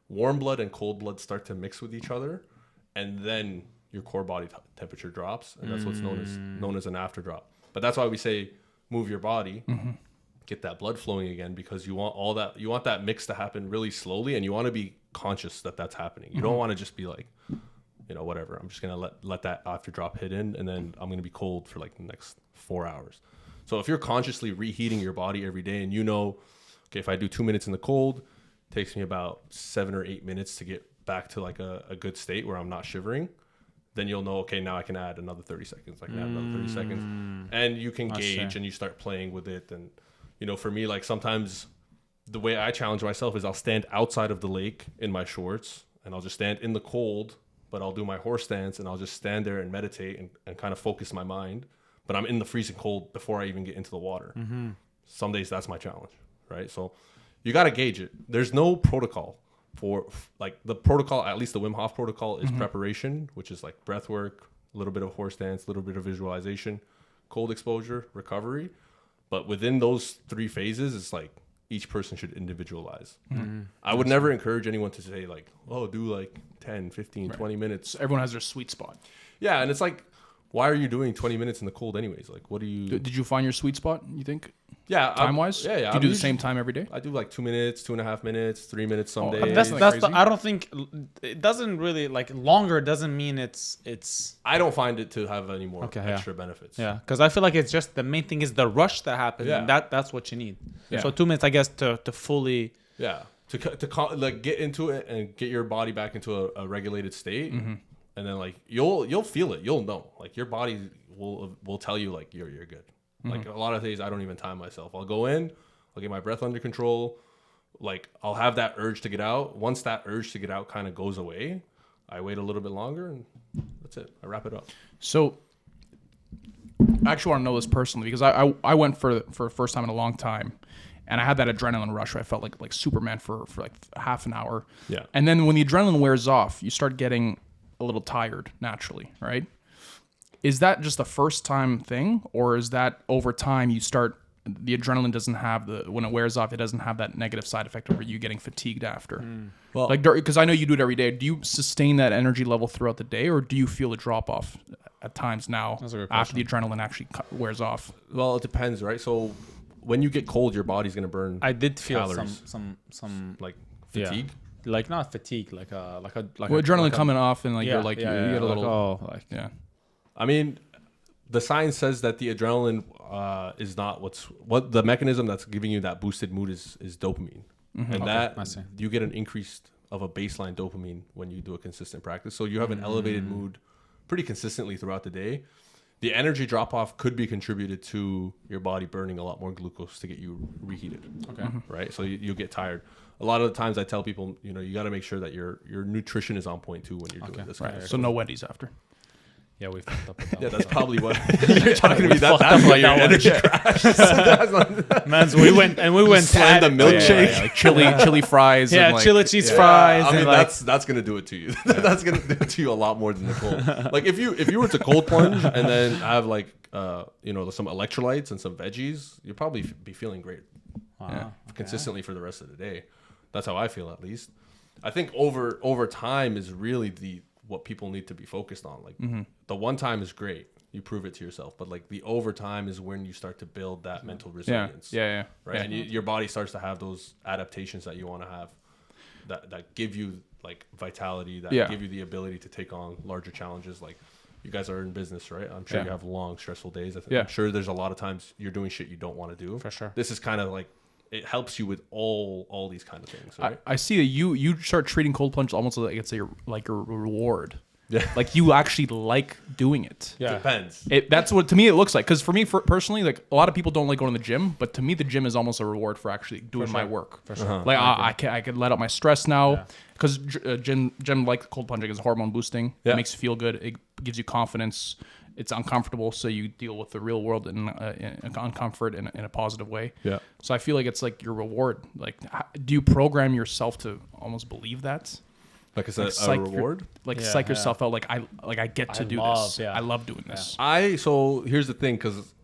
warm blood and cold blood start to mix with each other, and then your core body temperature drops, and that's what's known as an after drop. But that's why we say move your body, get that blood flowing again, because you want that mix to happen really slowly, and you want to be conscious that that's happening. You don't want to just be like, whatever, I'm just gonna let that after drop hit in, and then I'm gonna be cold for like the next 4 hours. So if you're consciously reheating your body every day, and okay, if I do 2 minutes in the cold, it takes me about 7 or 8 minutes to get back to like a good state where I'm not shivering, then you'll know, okay, now I can add another 30 seconds. I can add another 30 seconds. And you can gauge and you start playing with it. And, for me, like sometimes the way I challenge myself is I'll stand outside of the lake in my shorts, and I'll just stand in the cold, but I'll do my horse stance, and I'll just stand there and meditate and kind of focus my mind. But I'm in the freezing cold before I even get into the water. Some days that's my challenge, right? So you got to gauge it. There's no protocol for like the protocol, at least the Wim Hof protocol is preparation, which is like breath work, a little bit of horse stance, a little bit of visualization, cold exposure, recovery. But within those 3 phases, it's like each person should individualize. I would never encourage anyone to say like, oh, do like 10, 15, 20 minutes. Everyone has their sweet spot. Yeah. And it's like, why are you doing 20 minutes in the cold anyways? Like, what do you... Did you find your sweet spot, you think? Yeah. Time-wise? Yeah. Do you do the same time every day? I do like 2 minutes, 2.5 minutes, 3 minutes some days. That's I don't think... It doesn't really... Like, longer doesn't mean it's... I don't find it to have any more extra benefits. Yeah, because I feel like it's just... The main thing is the rush that happens. Yeah. And that's what you need. Yeah. So 2 minutes, I guess, to fully... Yeah. To like get into it and get your body back into a regulated state. And then like you'll feel it. You'll know. Like your body will tell you like you're good. Like a lot of days I don't even time myself. I'll go in, I'll get my breath under control. Like I'll have that urge to get out. Once that urge to get out kind of goes away, I wait a little bit longer and that's it. I wrap it up. So I actually want to know this personally because I went for the first time in a long time, and I had that adrenaline rush where I felt like Superman for like half an hour. Yeah. And then when the adrenaline wears off, you start getting a little tired naturally, right? Is that just a first time thing, or is that over time the adrenaline doesn't have when it wears off, it doesn't have that negative side effect of you getting fatigued after? Well, like, because I know you do it every day. Do you sustain that energy level throughout the day, or do you feel a drop off at times now after the adrenaline actually wears off? Well, it depends, right? So when you get cold, your body's gonna burn. I did feel calories. some like fatigue. Yeah. Like not fatigue, like adrenaline coming off, and like you're like you get a little. Like I mean, the science says that the adrenaline is not what the mechanism that's giving you that boosted mood is dopamine, and that you get an increase of a baseline dopamine when you do a consistent practice. So you have an elevated mood pretty consistently throughout the day. The energy drop off could be contributed to your body burning a lot more glucose to get you reheated. Okay. Right. So you'll get tired. A lot of the times I tell people, you got to make sure that your nutrition is on point too when you're doing this. Kind of so no Wendy's after. Yeah, we fucked up with that. Yeah, that's probably what you're talking to me. That's why your energy crashed. Man, so we went slammed the milkshake, like chili fries. Yeah, and like, chili cheese fries. I mean, and that's gonna do it to you. That's gonna do it to you a lot more than the cold. Like if you were to cold plunge and then have like some electrolytes and some veggies, you'll probably be feeling great. Wow. Consistently for the rest of the day. That's how I feel, at least. I think over time is really what people need to be focused on. Like the one time is great, you prove it to yourself, but like the overtime is when you start to build that mental resilience. Right. And your body starts to have those adaptations that you want to have, that give you like vitality, that give you the ability to take on larger challenges. Like you guys are in business, right? I'm sure you have long, stressful days. I'm sure there's a lot of times you're doing shit you don't want to do. For sure. This is kind of like, it helps you with all these kind of things, right? I see that you start treating cold plunge almost like it's a reward. Yeah. Like you actually like doing it. Yeah. Depends. That's what to me it looks like. Because for me, personally, like a lot of people don't like going to the gym, but to me, the gym is almost a reward for actually doing my work. For sure. Like I can let out my stress now because gym like cold plunging is hormone boosting. Yeah. It makes you feel good. It gives you confidence. It's uncomfortable, so you deal with the real world in uncomfort in a positive way. Yeah. So I feel like it's like your reward. Like, do you program yourself to almost believe that? Like I said, a reward? Psych yourself out. Like I get to do this. Yeah. I love doing this. So here's the thing, because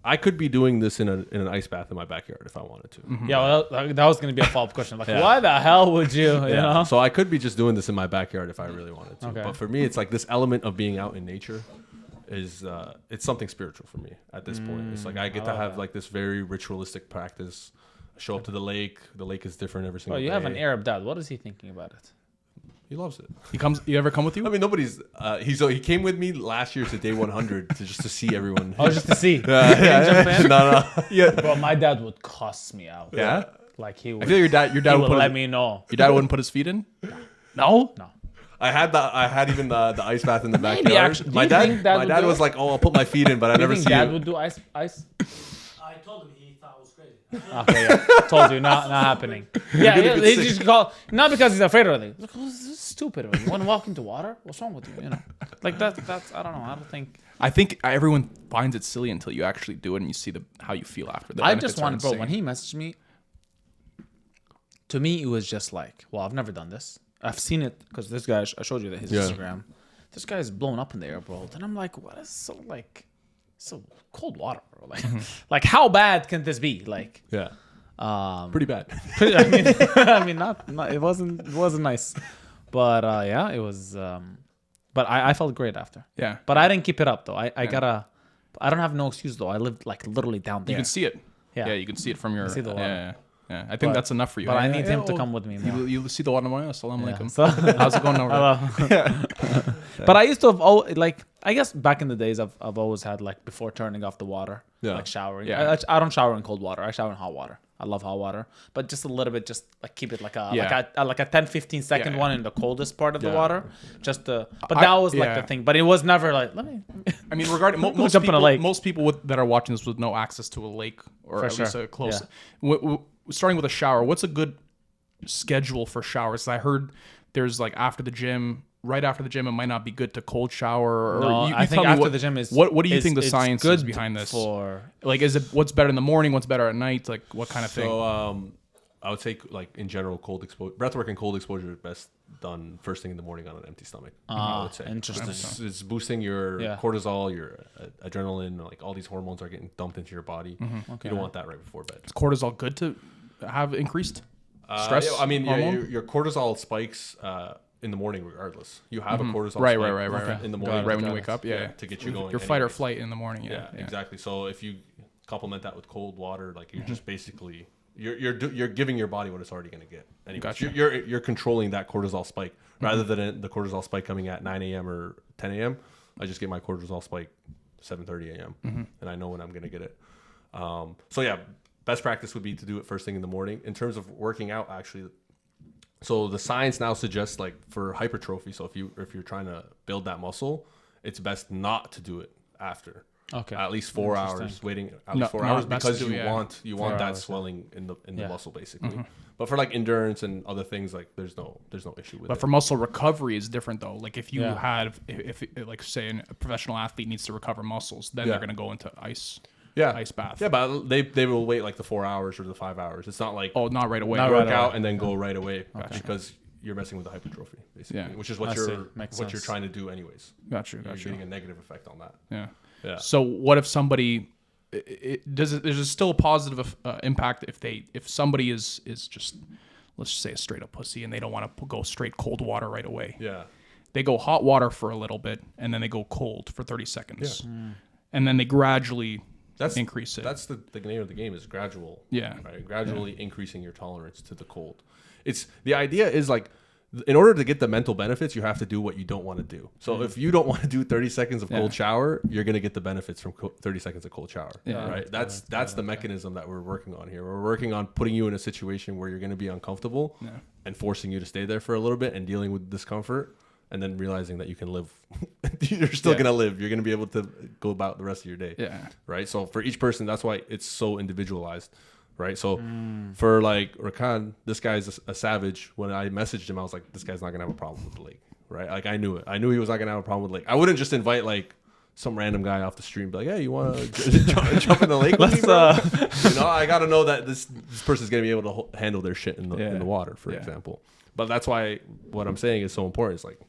I could be doing this in an ice bath in my backyard if I wanted to. Yeah, well, that was going to be a follow-up question. Like, why the hell would you, you know? So I could be just doing this in my backyard if I really wanted to. Okay. But for me, it's like this element of being out in nature is it's something spiritual for me at this point. It's like I get to have like this very ritualistic practice. I show up to the lake. The lake is different every single day. You have an Arab dad. What is he thinking about it? He loves it. You ever come with you? I mean, nobody's. He came with me last year to day 100 to see everyone. Oh, just to see. No. Yeah. Bro, my dad would cuss me out. Yeah. Like he would. I feel your dad He would would let me know. Your dad wouldn't put his feet in. No. No. I had even the ice bath in the Maybe backyard. actually. My Do you think dad would do was it? like, "Oh, I'll put my feet in," but I Do you never think see dad it. would do ice? I told him, he thought it was crazy. Okay, yeah. Told you, not happening. Yeah, he just call not because he's afraid of it. Like, oh, this is stupid. You want to walk into water? What's wrong with you? You know, like that's. I don't know. I don't think. I think everyone finds it silly until you actually do it and you see how you feel after that. I just wanted, bro. When he messaged me, to me it was just like, well, I've never done this. I've seen it because this guy. I showed you that his Instagram. This guy is blown up in the air, bro. Then I'm like, what is so cold water, bro? Like, like how bad can this be? Like, Pretty bad. I mean, not it wasn't nice, but it was. But I felt great after. Yeah. But I didn't keep it up though. I don't have no excuse though. I lived like literally down there. You can see it. Yeah. Yeah, you can see it from your. see the water. Yeah. I think that's enough for you. But I need him to come with me more. You see the water tomorrow? Assalamu alaikum. So, How's it going over? But I used to have I guess back in the days I've always had like before turning off the water, like showering. Yeah. I don't shower in cold water. I shower in hot water. I love hot water, but just a little bit, just like keep it like a 10-15 second one in the coldest part of the water, just to. But that was like the thing. But it was never like let me. I mean, regarding most people that are watching this with no access to a lake or at least a close. Starting with a shower, what's a good schedule for showers? I heard there's like after the gym. Right after the gym, it might not be good to cold shower. Or I think after the gym is. What do you think the science is behind this? Like, is it what's better in the morning? What's better at night? Like, what kind of thing? So, I would say, like in general, breathwork and cold exposure is best done first thing in the morning on an empty stomach. I would say. Interesting. It's boosting your cortisol, your adrenaline, like all these hormones are getting dumped into your body. You don't want that right before bed. Is cortisol good to have increased stress? I mean, your cortisol spikes. In the morning, regardless, you have a cortisol spike in the morning, right when you wake up, to get you going. Your fight or flight in the morning, exactly. So if you complement that with cold water, like you're just basically you're giving your body what it's already going to get. Anyways, Gotcha. You're controlling that cortisol spike rather than the cortisol spike coming at 9 a.m. or 10 a.m. I just get my cortisol spike 7:30 a.m. And I know when I'm gonna get it. So yeah, best practice would be to do it first thing in the morning. In terms of working out, actually, so the science now suggests like for hypertrophy. So if you're trying to build that muscle, it's best not to do it after. Okay. At least 4 hours, waiting at least 4 hours because you want that swelling in the muscle basically. But for like endurance and other things, like there's no issue with it. But for muscle recovery is different though. Like if you had, if like say a professional athlete needs to recover muscles, then they're going to go into ice bath. Yeah, but they will wait like the 4 hours or the 5 hours. It's not like not right away. Work out and then go right away because you're messing with the hypertrophy basically, which is what you're trying to do anyways. Got you. You're getting a negative effect on that. Yeah. So what if somebody there's still a positive impact if somebody is just, let's just say, a straight up pussy and they don't want to go straight cold water right away. Yeah. They go hot water for a little bit and then they go cold for 30 seconds. And then they gradually increase it. That's the name of the game is gradual. Yeah. Right. Gradually increasing your tolerance to the cold. It's the idea is like, in order to get the mental benefits, you have to do what you don't want to do. So if you don't want to do 30 seconds of cold shower, you're going to get the benefits from 30 seconds of cold shower. Right. That's the mechanism that we're working on here. We're working on putting you in a situation where you're going to be uncomfortable and forcing you to stay there for a little bit and dealing with discomfort. And then realizing that you can live, you're still going to live. You're going to be able to go about the rest of your day. Yeah. Right. So for each person, that's why it's so individualized. Right. So for like Rakan, this guy's a savage. When I messaged him, I was like, this guy's not going to have a problem with the lake. Right. Like I knew it. I knew he was not going to have a problem with the lake. I wouldn't just invite like some random guy off the street and be like, hey, you want to jump in the lake with me, bro? I got to know that this person's going to be able to handle their shit in the water, for example. But that's why what I'm saying is so important. It's like,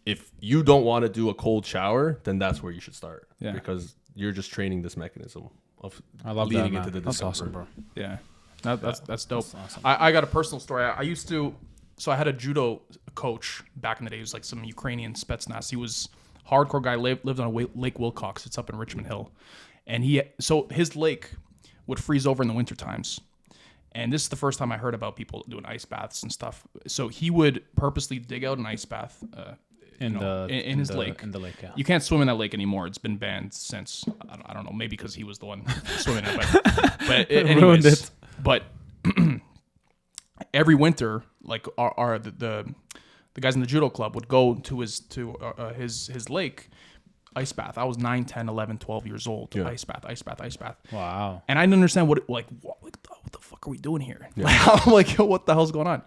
if you don't want to do a cold shower, then that's where you should start. Yeah. Because you're just training this mechanism of leading into the discomfort. That's awesome, bro. Yeah. That's dope. That's awesome. I got a personal story. I used to, so I had a judo coach back in the day. He was like some Ukrainian Spetsnaz. He was a hardcore guy, lived on Lake Wilcox. It's up in Richmond Hill. And his lake would freeze over in the winter times. And this is the first time I heard about people doing ice baths and stuff. So he would purposely dig out an ice bath, in his lake. In the lake, yeah. You can't swim in that lake anymore. It's been banned since, I don't know, maybe because he was the one swimming in it. But anyways, ruined it. But every winter, like the guys in the judo club would go to his lake, ice bath. I was 9, 10, 11, 12 years old. Yeah. Ice bath. Wow. And I didn't understand what the fuck are we doing here? Yeah. I'm like, yo, what the hell's going on?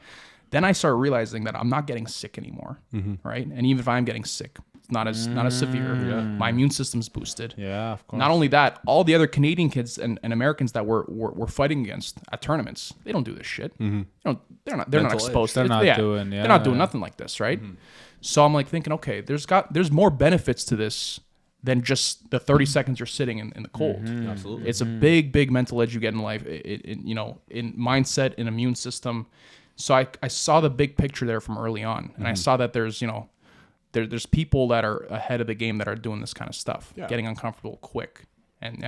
Then I started realizing that I'm not getting sick anymore, right? And even if I'm getting sick, it's not as severe. Yeah. My immune system's boosted. Yeah, of course. Not only that, all the other Canadian kids and Americans that we're fighting against at tournaments, they don't do this shit. They're not exposed. They're not doing nothing like this, right? So I'm like thinking, okay, there's more benefits to this than just the 30 seconds you're sitting in the cold. Absolutely, it's a big mental edge you get in life. In mindset, in immune system. So I saw the big picture there from early on, and I saw that there's there's people that are ahead of the game that are doing this kind of stuff, getting uncomfortable quick. And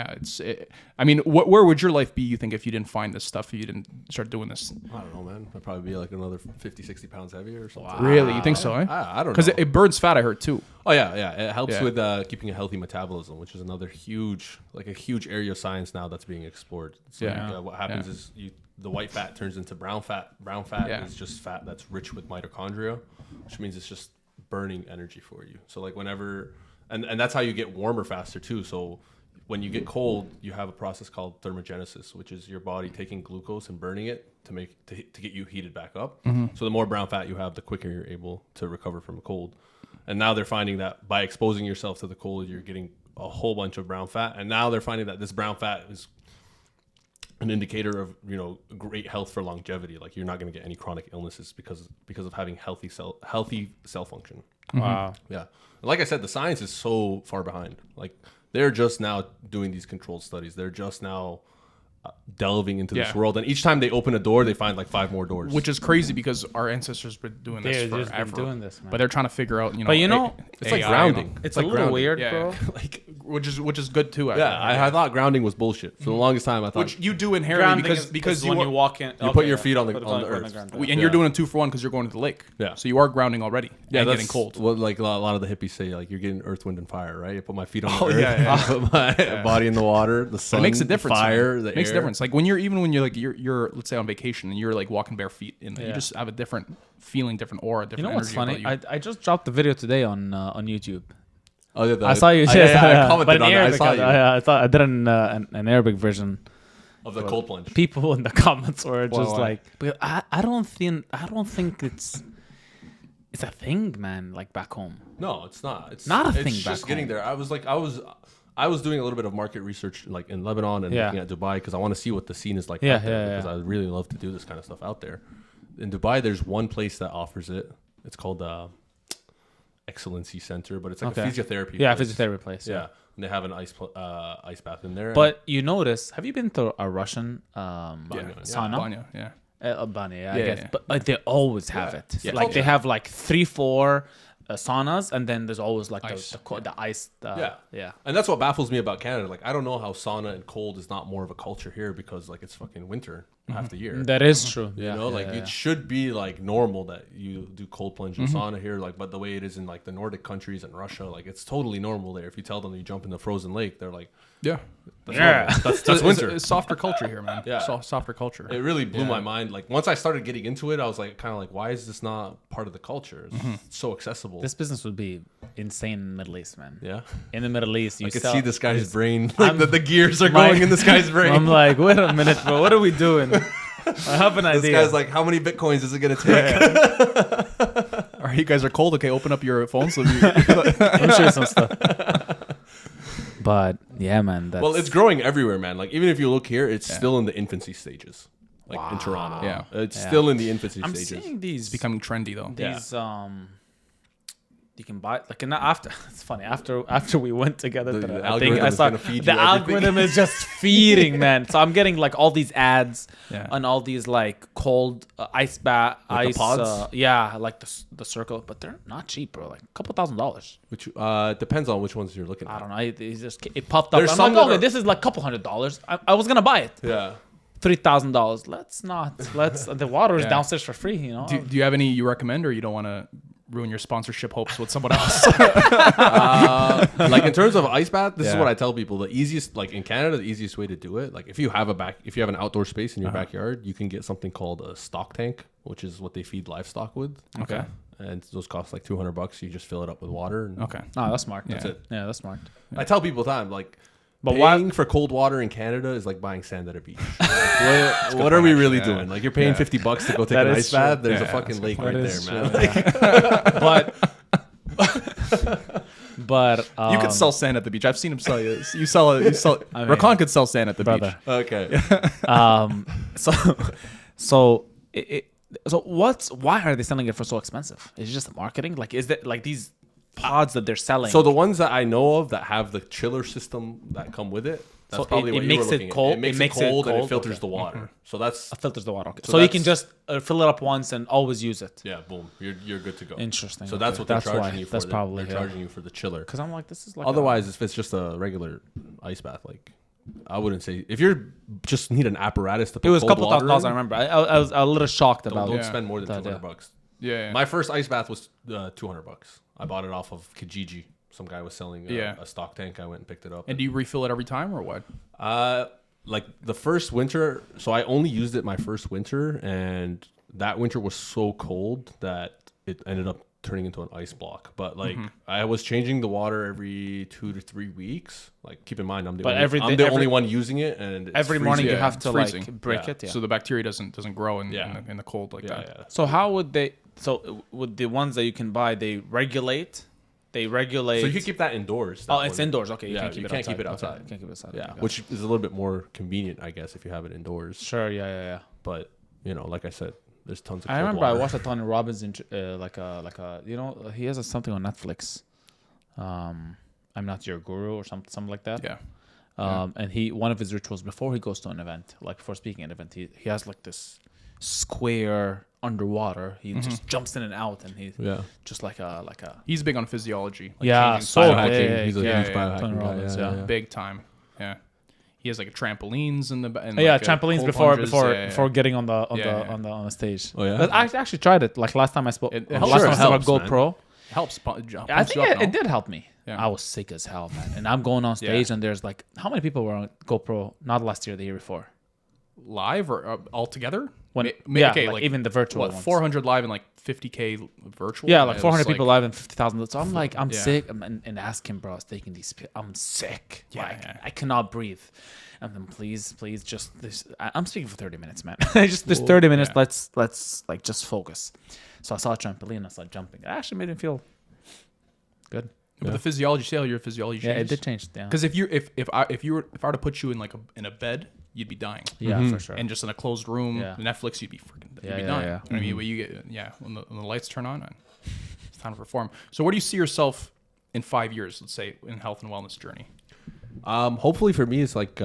I mean, where would your life be, you think, if you didn't find this stuff, if you didn't start doing this? I don't know, man. I'd probably be like another 50, 60 pounds heavier or something. Wow. Really? You think so, eh? I don't know. Because it burns fat, I heard, too. Oh, yeah. It helps with keeping a healthy metabolism, which is another huge area of science now that's being explored. So what happens is the white fat turns into brown fat. Brown fat is just fat that's rich with mitochondria, which means it's just burning energy for you. So like whenever, and that's how you get warmer faster too. So when you get cold, you have a process called thermogenesis, which is your body taking glucose and burning it to get you heated back up. So the more brown fat you have, the quicker you're able to recover from a cold. And now they're finding that by exposing yourself to the cold, you're getting a whole bunch of brown fat. And now they're finding that this brown fat is an indicator of great health for longevity. Like you're not going to get any chronic illnesses because of having healthy cell function. Wow. Yeah. And like I said, the science is so far behind. Like they're just now doing these controlled studies. They're just now delving into this world, and each time they open a door, they find like 5 more doors. Which is crazy because our ancestors were doing this forever. Doing this, man. But they're trying to figure out, But it's like grounding. It's like a little weird, bro. Like which is good too. I thought grounding was bullshit for the longest time. I thought which you do inherently because when you walk in, you put your feet on the earth. and you're doing a 2-for-1 because you're going to the lake. Yeah. So you are grounding already. Yeah, and that's getting cold. what like a lot of the hippies say. Like you're getting earth, wind, and fire, right? You put my feet on the earth, yeah. I put my body in the water, the sun, It makes a difference. fire, man. the It makes a air. difference. Like when you're like you're let's say on vacation and you're like walking bare feet and you just have a different feeling, different aura, different You know what's energy funny? about you. I just dropped the video today on YouTube. Oh, yeah, I saw you. I commented but in on it. I Arabic, saw you I thought I did an Arabic version. of the cold plunge. People in the comments were just why? like, but I don't think it's a thing, man. Like back home. No, it's not. It's not a thing It's back just getting home. there. I was doing a little bit of market research like in Lebanon and looking at Dubai because I want to see what the scene is like out there because I really love to do this kind of stuff out there. In Dubai, there's one place that offers it. It's called Excellency Center, but it's like a physiotherapy. Yeah, place. physiotherapy place. Yeah, and they have an ice bath in there. But you notice, have you been to a Russian Banya, sauna? Banya, yeah. Banya, I Yeah, guess. yeah. But like, they always have it. Yeah. Like they have like 3-4 saunas, and then there's always like Ice. the ice. Yeah. And that's what baffles me about Canada. Like, I don't know how sauna and cold is not more of a culture here because like it's fucking winter half the year. That is true. You Yeah, know, like it should be like normal that you do cold plunge and sauna here, like, but the way it is in like the Nordic countries and Russia, like it's totally normal there. If you tell them you jump in the frozen lake, they're like, Yeah. that's normal. That's winter. It's softer culture here, man. Yeah. Softer culture. It really blew my mind. Like once I started getting into it, I was like, kind of like, why is this not part of the culture? It's so accessible. This business would be insane in the Middle East, man. Yeah, In the Middle East, you I could sell- see this guy's brain. I'm- Like the gears are going in this guy's brain. I'm like, wait a minute, bro. What are we doing? I have an This idea. guy's like, how many bitcoins is it gonna take? All right, you guys are cold. Okay, open up your phone. So I'm sure some stuff. But yeah, man. That's, Well, it's growing everywhere, man. Like even if you look here, it's still in the infancy stages. Like in Toronto, Yeah. it's still in the infancy I'm stages. seeing these becoming trendy though. these you can buy like after it's funny after we went together The to I algorithm think I is saw gonna feed the you everything. algorithm is just feeding, man. So I'm getting like all these ads Yeah. and all these like cold ice bath Like the ice pods? like the circle, but they're not cheap, bro. Like a couple $1,000s. Which depends on which ones you're looking at. I don't know. It popped up. There's I'm some like, that okay, are- this is like $200. I was gonna buy it. Yeah. $3,000. Let's the water is Yeah. downstairs for free, you know. Do you have any you recommend, or you don't want to ruin your sponsorship hopes with someone else? Like in terms of ice bath, this is Yeah. what I tell people. The easiest, like in Canada, the easiest way to do it, like if you have an outdoor space in your backyard, you can get something called a stock tank, which is what they feed livestock with. Okay. And those cost like $200. You just fill it up with water. And Okay. No, that's smart. That's it. Yeah, that's smart. I tell people all the time, like, But paying for cold water in Canada is like buying sand at a beach. Like, what are we really doing? Like, you're paying $50 to go take That an is ice true. bath. There's Yeah, a fucking lake That right there, is man. true, Like, But You could sell sand at the beach. I've seen him sell you. You sell. I mean, Rakan could sell sand at the brother. beach. okay. So why are they selling it for so expensive? Is it just marketing? Like, is that like these pods that they're selling? So the ones that I know of that have the chiller system that come with it, that's So probably it what you makes were it looking cold- at. It makes it it makes it cold and it cold? filters Okay. the water. So that's filters the water. Okay. So So you can that's- just fill it up once and always use it. yeah, boom, you're good to go. Interesting. So that's Okay. what they're That's charging why. you for. That's probably, they're yeah. charging you for the chiller. Because I'm like, this is like Otherwise, if it's just a regular ice bath, like I wouldn't say if you're just need an apparatus to put it was a cold couple water $1,000s. in, I remember. I was a little shocked Don't, about don't it. spend more than That, $200. Yeah. My first ice bath was $200. I bought it off of Kijiji. Some guy was selling a stock tank. I went and picked it up. And do you refill it every time or what? Like the first winter, so I only used it my first winter, and that winter was so cold that it ended up turning into an ice block. But like I was changing the water every 2 to 3 weeks. Like keep in mind, I'm the only one using it, and it's Every freezing. morning you Yeah, have it's to freezing. like break Yeah. it. Yeah. So the bacteria doesn't grow in Yeah. in the cold like that. Yeah. So how would they? So with the ones that you can buy, they regulate. They regulate. So you can keep that indoors. Oh, that it's one. indoors. Okay, you Yeah, can't keep you it can't outside. keep it Okay, outside. you can't keep it outside. Yeah, Okay, which is a little bit more convenient, I guess, if you have it indoors. sure. Yeah. But you know, like I said, there's tons of. I cold remember I water. watched a Tony Robbins like a you know, he has something on Netflix. I'm Not Your Guru or something like that. Yeah. And one of his rituals before he goes to an event, like before speaking at an event, he has like this square underwater. He just jumps in and out, and he's Yeah. just like a He's big on physiology. Like yeah, changing so biohacking. big. He's a yeah, huge biohacking Tony guy, Robbins, yeah. Big time. Yeah. He has like trampolines in the and Yeah, like, trampolines cold before plunges. before getting on the Yeah. on the stage. Oh, yeah? But I actually tried it. Like last time I spoke, It last helps. time Sure, I it spoke helps, about man. GoPro. helps. I think it did help me. Yeah. I was sick as hell, man. And I'm going on stage, and there's like, how many people were on GoPro? Not last year, the year before. Live or all together? When Ma- okay, like even the virtual what, ones. 400 live and like 50K virtual? Yeah, like It was 400 people live and 50,000. So I'm like, I'm Yeah. sick. And ask him, bro, I was taking these. I'm sick. Yeah, Like yeah. I cannot breathe. And then please, just this. I'm speaking for 30 minutes, man. Just this 30 minutes. Yeah. Let's like just focus. So I saw a trampoline. I started jumping. It actually made me feel good. But the physiology, see how your physiology changes? Yeah, it did change. Yeah, Because if I were to put you in like in a bed, you'd be dying. yeah, for sure. And just in a closed room, Yeah. Netflix, you'd be Yeah, dying. yeah. You know what I mean? But you get when the lights turn on, it's time to perform. So where do you see yourself in 5 years? Let's say in health and wellness journey. Hopefully for me, it's like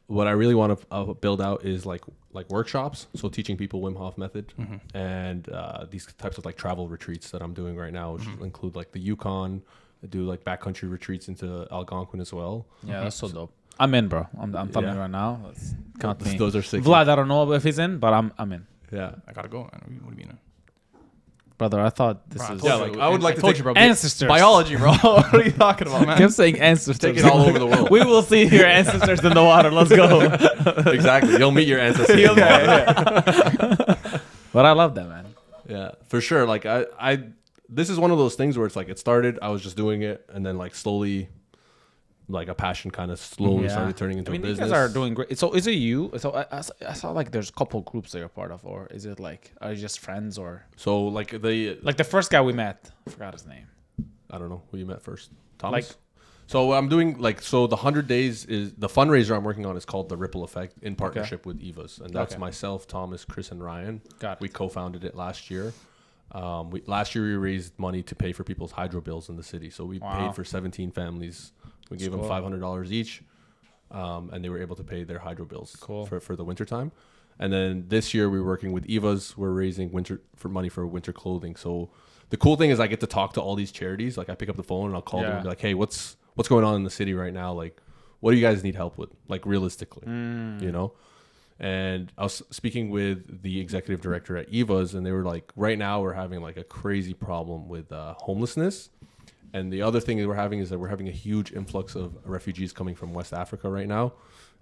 what I really want to build out is like workshops. So teaching people Wim Hof method and these types of like travel retreats that I'm doing right now, which include like the Yukon. I do like backcountry retreats into Algonquin as well. Yeah, that's so dope. I'm in, bro. I'm telling you right now. Count me. Those are sick. Vlad, I don't know if he's in, but I'm in. Yeah. I gotta go. What do you mean? Brother, I thought this Bro, I is... told Yeah, you, like, I would like to told take you, bro. ancestors. Biology, bro. What are you talking about, I man? kept saying ancestors. Take it all over the world. We will see your ancestors in the water. Let's go. Exactly. You'll meet your ancestors. But I love that, man. Yeah, for sure. Like I this is one of those things where it's like it started, I was just doing it, and then like slowly, like a passion kind of slowly started turning into I mean, a you business. guys are doing great. So is it you? So I saw like there's a couple groups that you're part of, or is it like, are you just friends, or So like like the first guy we met? I forgot his name. I don't know who you met first. Thomas. Like- So I'm doing like the 100 days is the fundraiser I'm working on is called the Ripple Effect in partnership with Evas, and that's Okay. myself, Thomas, Chris, and Ryan. Got it. We co-founded it last year. Last year we raised money to pay for people's hydro bills in the city. So we Wow. paid for 17 families. We gave them cool. $500 each, and they were able to pay their hydro bills Cool. for the winter time. And then this year we're working with Evas. We're raising money for winter clothing. So the cool thing is I get to talk to all these charities. Like I pick up the phone and I'll call them and be like, hey, what's going on in the city right now? Like, what do you guys need help with? Like realistically, you know? And I was speaking with the executive director at Evas, and they were like, right now we're having like a crazy problem with homelessness. And the other thing that we're having is that we're having a huge influx of refugees coming from West Africa right now.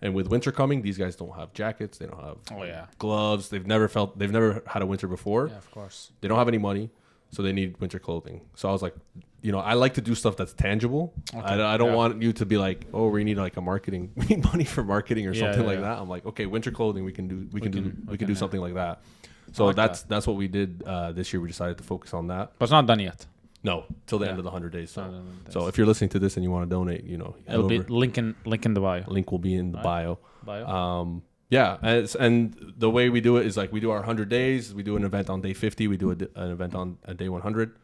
And with winter coming, these guys don't have jackets. They don't have gloves. They've never had a winter before. Yeah, of course. They don't have any money, so they need winter clothing. So I was like, I like to do stuff that's tangible. I don't want you to be like, oh, we need like we need money for marketing or something like that. I'm like, okay, winter clothing, we can do something like that. So like that's what we did this year. We decided to focus on that. But it's not done yet. No, till the end of the 100 days. So if you're listening to this and you want to donate, It'll be link in the bio. link will be in the bio. Bio. Yeah, and the way we do it is like we do our 100 days. We do an event on day 50. We do an event on day 100.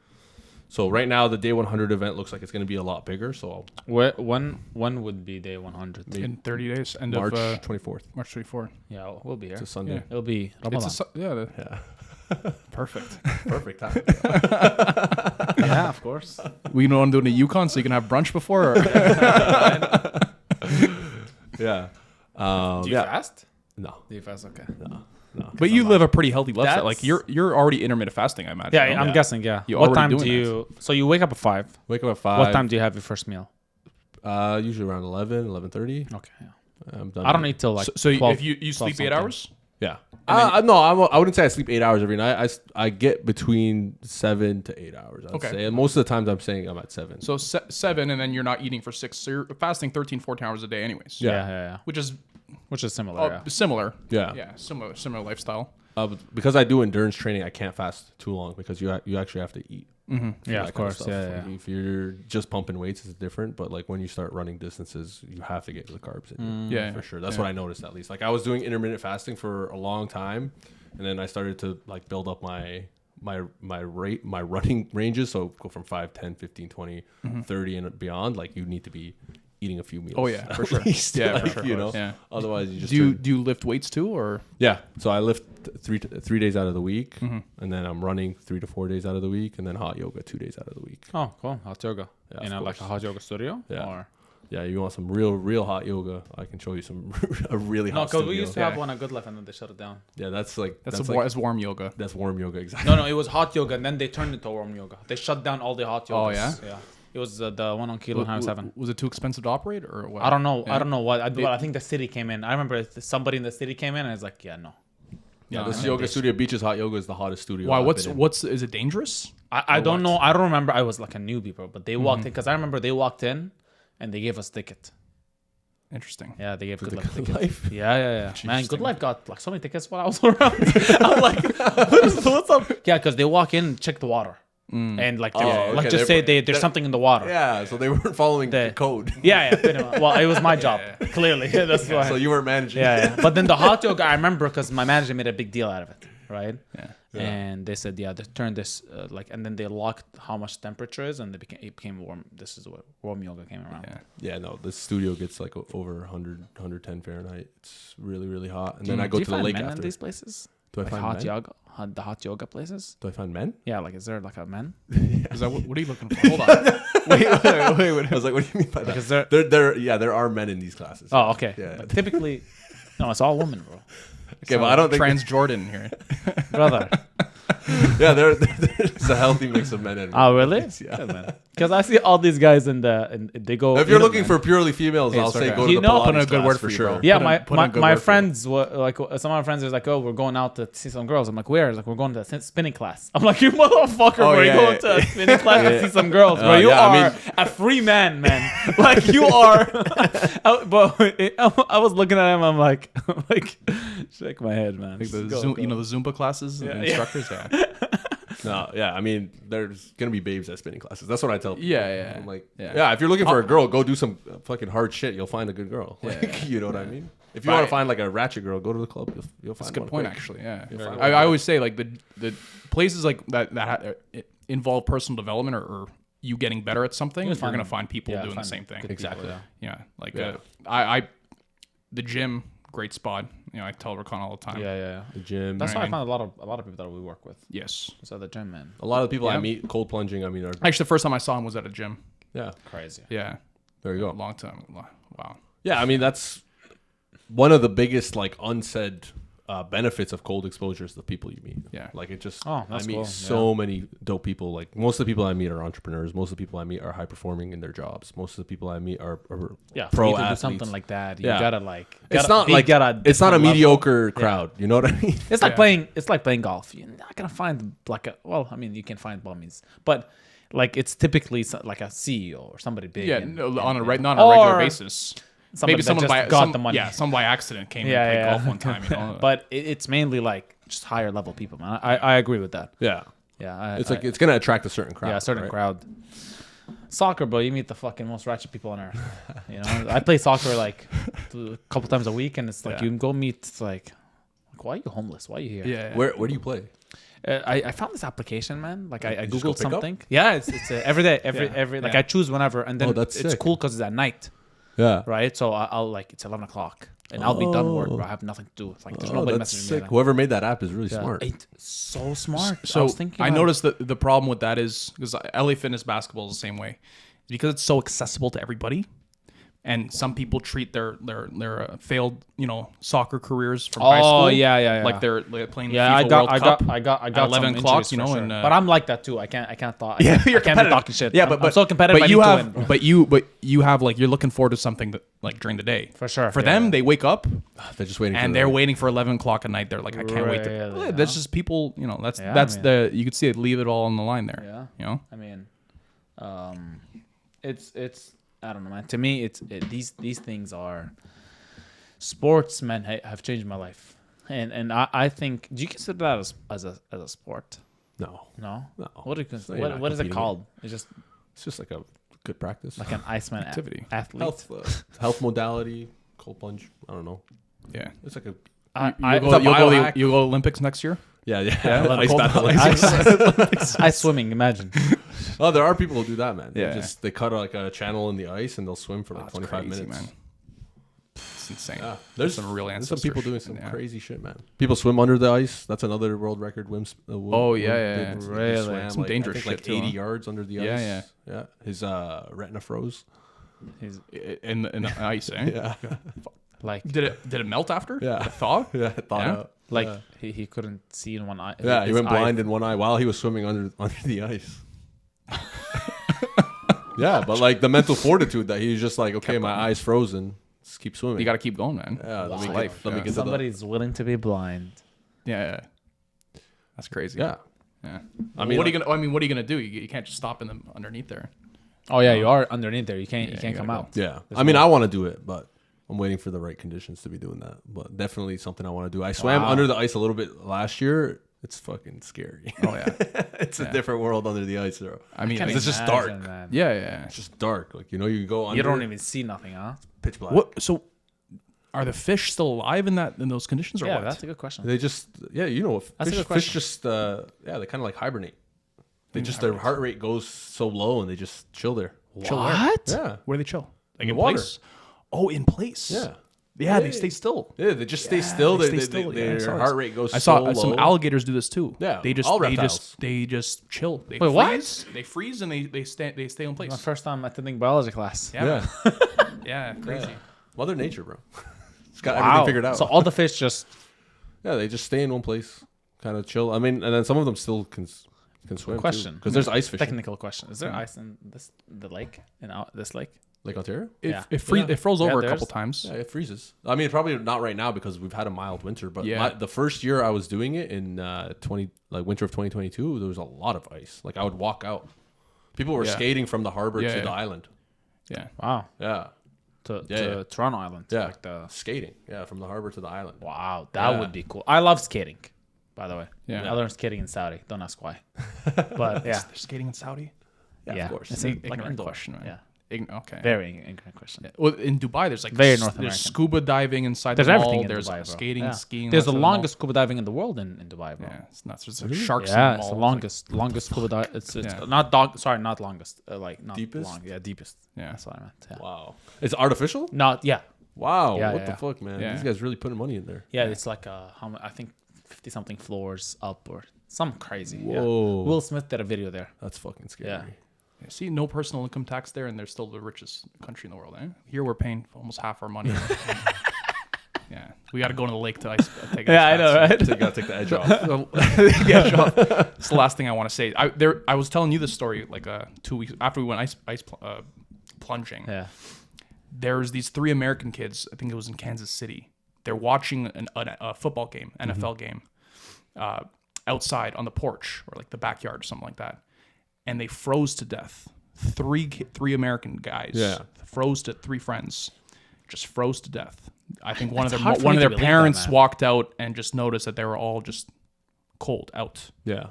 So right now the day 100 event looks like it's going to be a lot bigger. So When would be day 100? In 30 days, end March of 24th. March 24th. Yeah, we'll be here. It's a Sunday. It'll be Ramadan. Yeah, Perfect. perfect time. Yeah, of course. We want to do it in the Yukon so you can have brunch before. Or? Yeah. Do you fast? No. Do you fast? Okay. No. But you live a pretty healthy lifestyle. That's- Like you're already intermittent fasting, I imagine. Yeah, no? I'm guessing. Yeah. You're What already time do doing you? So you wake up at 5. Wake up at 5. What time do you have your first meal? Usually around 11, 11:30. Okay. Yeah. I'm done. I don't eat till like. So 12, if you sleep 8 something. hours, Yeah. No, I wouldn't say I sleep 8 hours every night. I get between 7 to 8 hours. I'd Okay. say. And most of the times I'm saying I'm at 7. so 7, and then you're not eating for 6. So you're fasting 13, 14 hours a day, anyways. Yeah. Which is Which is similar. similar. Yeah. Yeah. Similar lifestyle. Because I do endurance training, I can't fast too long because you actually have to eat. Yeah, that of kind course. stuff. Yeah. Like if you're just pumping weights, it's different. But like when you start running distances, you have to get the carbs in. Yeah, for sure. That's what I noticed at least. Like I was doing intermittent fasting for a long time, and then I started to like build up my running ranges. So go from 5, 10, 15, 20, 30 and beyond. Like you need to be eating a few meals. Oh yeah, for at sure. least, Yeah, like, for sure. You know, Yeah. otherwise you just Do you lift weights too, or yeah. So I lift 3 days out of the week, Mm-hmm. and then I'm running 3 to 4 days out of the week, and then hot yoga 2 days out of the week. Oh, cool. Hot yoga. Yeah, In of like a course. hot yoga studio? Yeah. Or? Yeah, you want some real hot yoga? I can show you some a really No, hot. because we studio. used to have Yeah. one at Good Life and then they shut it down. Yeah, that's like that's like, warm yoga. that's warm yoga exactly. No, it was hot yoga and then they turned it to warm yoga. They shut down all the hot yogas. Oh, yeah? Yeah. It was the one on Kilo Highway 7. Was it too expensive to operate, or what? I don't know. Yeah. I don't know what. I think the city came in. I remember somebody in the city came in and it's like, yeah, no. Yeah, No, this and yoga they- studio, Beaches Hot Yoga, is the hottest studio. Why? I've been in. Is it dangerous? I don't know. I don't remember. I was like a newbie, bro. But they Mm-hmm. walked in because I remember they walked in and they gave us ticket. Interesting. Yeah, they gave For Good the Life Good ticket. Life? Yeah. Man, Interesting. Good Life got like so many tickets while I was around. I'm like, what's up? Yeah, because they walk in and check the water. And like, Oh, like okay, just say they're- there's something in the water. Yeah, so they weren't following the The- code. Yeah, pretty much. Well, it was my job, clearly. That's why. So you weren't managing. Yeah. But then the hot yoga, I remember because my manager made a big deal out of it, right? Yeah. And they said, yeah, they turned this and then they locked how much temperature is, and it became warm. This is what warm yoga came around. Yeah. Yeah, no, this studio gets like over 100, 110 Fahrenheit. It's really, really hot. And Do then you- I go do you to the find lake men in after. these places? Do I Like find hot men? yoga, the hot yoga places? Do I find men? Yeah, like is there like a men? Is that what are you looking for? Hold on. wait. I was like, what do you mean by that? Because there. There are men in these classes. Oh, okay. Yeah. But typically, no, it's all women, bro. Okay, but I don't think Trans Jordan here. Brother. yeah, there's a healthy mix of men and women. Oh, really? Yeah. Because I see all these guys and they go. If you're looking for purely females, Hey, I'll sorry, say guys. go to You the know- Pilates Put in a good class word for for you, sure. bro. Yeah, Put in my a good my word for friends were like, some of my friends was like, oh, we're going out to see some girls. I'm like, where? It's like, we're going to the spinning class. I'm like, you motherfucker, Oh, bro, you yeah, going yeah. to a spinning class to see some girls, bro. You yeah, I are mean- a free man, man. Like you are. I was looking at him. I'm like, shake my head, man. Like the Go, go. You know, the Zumba classes, Yeah, and yeah. instructors. Yeah. No, yeah, I mean, there's gonna be babes at spinning classes. That's what I tell people. Yeah. I'm like, Yeah. yeah, if you're looking for a girl, go do some fucking hard shit. You'll find a good girl. Like, you know what I mean? If you want Right. to find like a ratchet girl, go to the club. You'll find That's a good one point, quick. actually. Yeah. You'll find I one always say like the places like that involve personal development or you getting better at something. You You're find- gonna find people yeah, doing the find same thing. good people, Exactly. yeah. Yeah. Like Yeah. the gym, great spot. You know, I tell Rakan all the time. Yeah. The gym. That's Right. why I found a lot of people that we work with. Yes. It's at the gym, man. a lot of the people I Yeah. meet cold plunging. I mean, are Actually, the first time I saw him was at a gym. yeah. Crazy. Yeah. There you A go. long time. Wow. Yeah, I mean that's one of the biggest like unsaid benefits of cold exposure is the people you meet. Yeah. Like it just Oh, I that's meet cool. so many dope people. Like most of the people I meet are entrepreneurs. Most of the people I meet are high performing in their jobs. Most of the people I meet are Yeah, for pro you to do athletes. something like that, you Yeah. gotta like. It's gotta not be- like gotta it's not a different level. mediocre crowd. You know what I mean? It's like Yeah. playing. It's like playing golf. You're not gonna find like a. Well, I mean, you can find bummies, but like it's typically like a CEO or somebody big. Yeah. and- No, and- on a and- not on a regular or basis. somebody Maybe that someone just by got the money. Yeah, someone by accident came Yeah, and played yeah. golf one time. You know? But it's mainly like just higher level people, man. I agree with that. Yeah. Yeah, It's like it's gonna attract a certain crowd. yeah, a certain right? crowd. Soccer, bro, you meet the fucking most ratchet people on earth. You know, I play soccer like a couple times a week, and it's like Yeah. you can go meet. It's like, why are you homeless? Why are you here? yeah. Where do you play? I found this application, man. Like I You just go googled pick up? something. Yeah, it's every day, Yeah. every like Yeah. I choose whenever, and then Oh, that's it's sick. cool because it's at night, Yeah. right? So I'll like it's 11 o'clock, and I'll be done work. Bro. I have nothing to do. It's like there's Oh, nobody that's messaging sick. me. Whoever made that app is really Yeah. smart. It's so smart. So I was thinking. I about it. noticed that the problem with that is because LA Fitness basketball is the same way, because it's so accessible to everybody, and some people treat their failed soccer careers from high school. Oh yeah. Like they're playing. Yeah, the I FIFA got World Cup I got at some 11 injuries o'clock, for you know, sure. and, but I'm like that too. I can't talk. Yeah, I you're can't be competitive. talking shit. Yeah, I'm so competitive. But you I need have, to win, bro. but you have like you're looking forward to something that like during the day. For sure, For yeah, them, yeah. they wake up They're just waiting. and for they're the- waiting for 11 o'clock at night. They're like, I can't wait to. Really, That's huh? just people. That's Yeah, that's I mean- the you could see it. Leave it all on the line there. Yeah. You know. I mean, it's I don't know, man. To me, these things are sports, man. Have changed my life, and I think. Do you consider that as a sport? No, No. no. What do you So consider? you're not What is it competing. called? It's just It's just like a good practice. like an Iceman Activity. athlete. Health modality, cold plunge. I don't know. Yeah. It's like a I It's a biohack. You'll go Olympics next year. yeah. Ice Ice cold bath Olympics. Olympics. ice swimming. Imagine. Oh, there are people who do that, man. Yeah. They cut like a channel in the ice and they'll swim for like That's 25 crazy, minutes. man. It's insane. Yeah, There's some real there's ancestors. some people doing some crazy shit, man. People swim under the ice. That's another world record. Oh, yeah. They Really? swam, Some dangerous I think, shit too, 80 huh? yards under the Yeah, ice. Yeah. His retina froze. He's In the ice, eh? Yeah. like Did it melt after? Yeah. The thaw? Yeah. I thought Yeah? out. like Yeah. he couldn't see in one eye. Yeah, he His went eye- blind in one eye while he was swimming under the ice. Yeah, but like the mental fortitude that he's just like, okay, my eye's frozen. Let's keep swimming. You got to keep going, man. Yeah, let me It's get, life. let me Yeah. get to Somebody's willing to be blind. Yeah. That's crazy. the. Yeah. Yeah. I mean, what are you gonna do? You can't just stop in the underneath there. Oh yeah, you are underneath there. You can't you come gotta out. Yeah. I mean, I want to do it, but I'm waiting for the right conditions to be doing that. But definitely something I want to do. I swam under the ice a little bit last year. It's fucking scary. Oh yeah. It's a different world under the ice, bro. I mean, Can't it's just imagine, dark. man. yeah. It's just dark. Like, you go under. You don't even see nothing, huh? pitch black. What? So, are the fish still alive in those conditions, or Yeah, what? that's a good question. They just, That's a fish, good fish question. just, they kind of like hibernate. They just, their heart rate goes so low and they just chill there. Chill where? What? Yeah. Where do they chill? Like In in water. place? Oh, in place. Yeah. Yeah, they stay still. Yeah, they just stay still. They They, stay still. their Yeah, I saw heart this. rate goes I so saw low. some alligators do this too. Yeah, they just all they reptiles. just they just chill. They Wait, what? freeze. They freeze and they stay in place. My first time attending biology class. Yeah, Yeah. man. Yeah, crazy. Mother Nature, bro. It's got Wow. everything figured out. So all the fish just Yeah, they just stay in one place, kind of chill. I mean, and then some of them still can swim. Question. Because there's ice fishing. technical question. Is there ice in the lake this lake? Lake Ontario? Yeah. It froze Yeah, over a there's- couple times. Yeah, it freezes. I mean, probably not right now because we've had a mild winter. But Yeah. the first year I was doing it in winter of 2022, there was a lot of ice. Like I would walk out. People were Yeah. skating from the harbor Yeah, to yeah. the island. Yeah. Wow. Yeah, To Yeah. Toronto Island. yeah. Like the Skating. Yeah, from the harbor to the island. wow, that Yeah. would be cool. I love skating, by the way. Yeah. I learned skating in Saudi. Don't ask why. But yeah, They're skating in Saudi. yeah, of course. It's Ignorant like indoor. question, man. Yeah, Okay. very ignorant question. Well, in Dubai, there's like Very North there's American. scuba diving inside There's the mall. everything in There's Dubai, bro. skating, Yeah. skiing. There's the outside mall. longest scuba diving in the world in Dubai, bro. Yeah, it's nuts. There's sharks. Yeah, in it's the the mall. longest scuba dive. It's Yeah. not dog. Sorry, not longest. Like not Deepest? long. Yeah, deepest. Yeah. That's what I meant. Yeah. Wow. It's artificial? Not yeah. Wow. Yeah, what yeah. the fuck, man? Yeah. These guys really putting money in there. Yeah, it's like I think 50 something floors up or some crazy. Yeah. Whoa. Will Smith did a video there. That's fucking scary. Yeah. Yeah, see, no personal income tax there, and they're still the richest country in the world. Eh? Here we're paying almost half our money. Yeah, we got to go to the lake to take. Yeah, I know, right? So you gotta take the edge off. Yeah, sure. It's the last thing I want to say. I was telling you this story like 2 weeks after we went ice plunging. Yeah. There's these 3 American kids. I think it was in Kansas City. They're watching a football game, NFL game, outside on the porch or like the backyard or something like that, and they froze to death. Three American guys. Yeah. Froze to 3 friends, just froze to death. I think one It's of hard their for one me of to their believe that, parents man. walked out and just noticed that they were all just cold out. Yeah.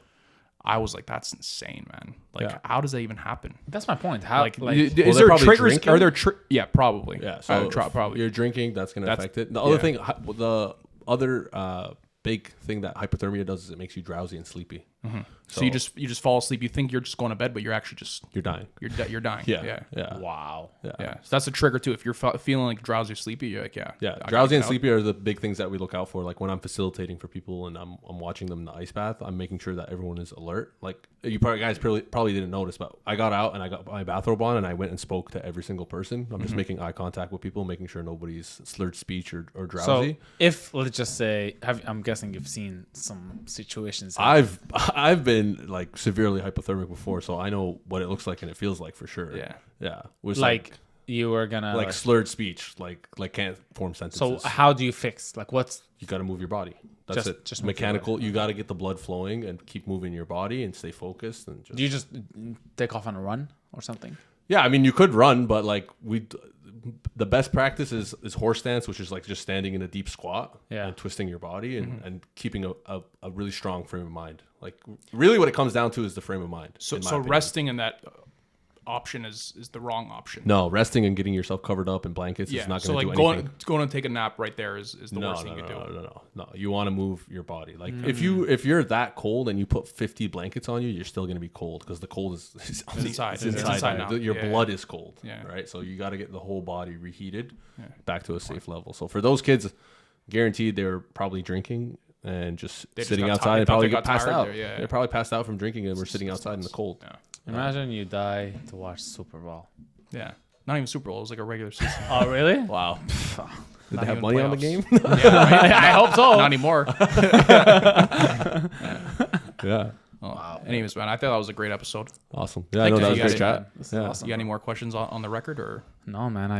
I was like, that's insane, man. Like, Yeah. how does that even happen? That's my point. How Like, like is they're there probably triggers? drinking? Are there? Yeah, probably. Yeah. So probably. you're drinking, that's gonna That's- affect it. The other yeah. thing, the other big thing that hypothermia does is it makes you drowsy and sleepy. So you just fall asleep. You think you're just going to bed, but you're actually just You're dying. you're dying. Yeah. Yeah. Yeah. wow. Yeah. So that's a trigger too. If you're feeling like drowsy, or sleepy, you're like, yeah. Yeah, I gotta drowsy get and out. sleepy are the big things that we look out for. Like when I'm facilitating for people and I'm watching them in the ice bath, I'm making sure that everyone is alert. Like you probably didn't notice, but I got out and I got my bathrobe on and I went and spoke to every single person. I'm just making eye contact with people, making sure nobody's slurred speech or drowsy. So if let's just say, I'm guessing you've seen some situations. I've been like severely hypothermic before, so I know what it looks like and it feels like for sure. Yeah. Yeah. It was like you were gonna like slurred speech, like can't form so sentences. how do you fix like what's You got to move your body. That's Just- it. just move your mechanical. You got to get the blood flowing and keep moving your body and stay focused and just. do you just take off on a run or something? Yeah, I mean you could run, but like the best practice is horse stance, which is like just standing in a deep squat Yeah. and twisting your body and keeping a really strong frame of mind. Like really, what it comes down to is the frame of mind. So in my so opinion. resting in that option is the wrong option. No, resting and getting yourself covered up in blankets is not so going to like do anything. going to take a nap right there is the worst thing you could do. No. You want to move your body. Like if you're that cold and you put 50 blankets on you, you're still going to be cold because the cold is inside. It's It's inside now. Your Yeah, blood yeah. is cold. Yeah. Right. So you got to get the whole body reheated back to a safe level. So for those kids, guaranteed they were probably drinking and just sitting got outside tired. and probably They got get passed tired out. there, yeah. They probably passed out from drinking and were sitting outside in the cold. Yeah. Imagine you die to watch Super Bowl. Yeah. Not even Super Bowl. It was like a regular season. Oh, really? Wow. Did Not they have even money on the playoffs. game? Yeah, right? I hope so. Not anymore. Yeah. Wow. Anyways, man, I thought that was a great episode. Awesome. Yeah, I know you that was a guys, great chat. man. This is Yeah. awesome. You got any more questions on the record, or No, man.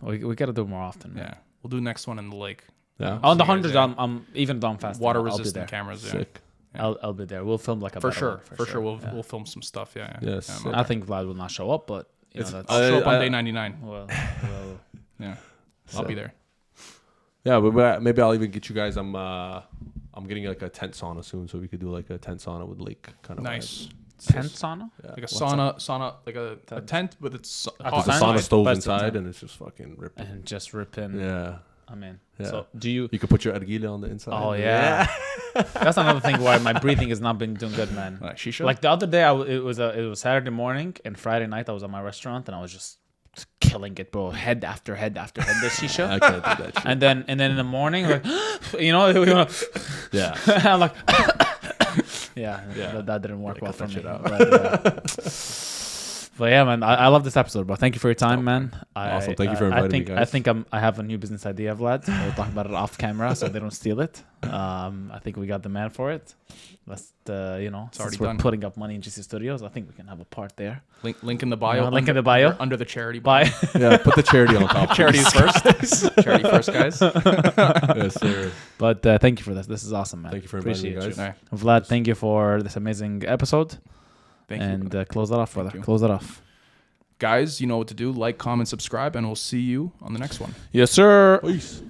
We got to do more often. Man. yeah, we'll do the next one in the lake. Yeah. On the See you guys 100, there. I'm even though I'm fast. Water I'll be resistant there. cameras. Yeah. Sick. I'll be there. We'll film like a For better sure. one, For sure. Yeah. We'll film some stuff. Yeah. Yes. Yeah, Sick. man. I think Vlad will not show up, but you know, that's I'll show up on I- day 99. well. Yeah. I'll be there. Yeah, but maybe I'll even get you guys. I'm getting like a tent sauna soon, so we could do like a tent sauna with lake kind of. Nice. Tent sauna. Yeah. Like a sauna, like a tent with its A There's a sauna sauna is stove best in inside, tent. and it's just fucking ripping. And just ripping. Yeah. I mean, Yeah. so do you? You could put your argila on the inside. Oh yeah. That's another thing why my breathing has not been doing good, man. shisha. Like the other day, it was Saturday morning and Friday night. I was at my restaurant and I was just killing it, bro. Head after head after head. The shisha. I can't do that shit. And then in the morning, like, Yeah. I'm like, Yeah. that didn't work well cut for that me. shit But yeah, man, I love this episode, bro. Thank you for your time, man. Awesome. Thank you for inviting me, guys. I think I have a new business idea, Vlad. We'll talk about it off camera so they don't steal it. I think we got the man for it. Let's, already since we're done. putting up money in GC Studios, I think we can have a part there. Link in the bio. Link in the bio. Under the charity. Bye. Yeah. Put the charity on top. Charities first. Charity first, guys. Yes, sir. But thank you for this. This is awesome, man. Thank you for inviting me, Appreciate guys. you. Vlad, thank you for this amazing episode. Thank you. And close that off, brother. Thank you. Close it off. Guys, you know what to do. Like, comment, subscribe, and we'll see you on the next one. Yes, sir. Peace.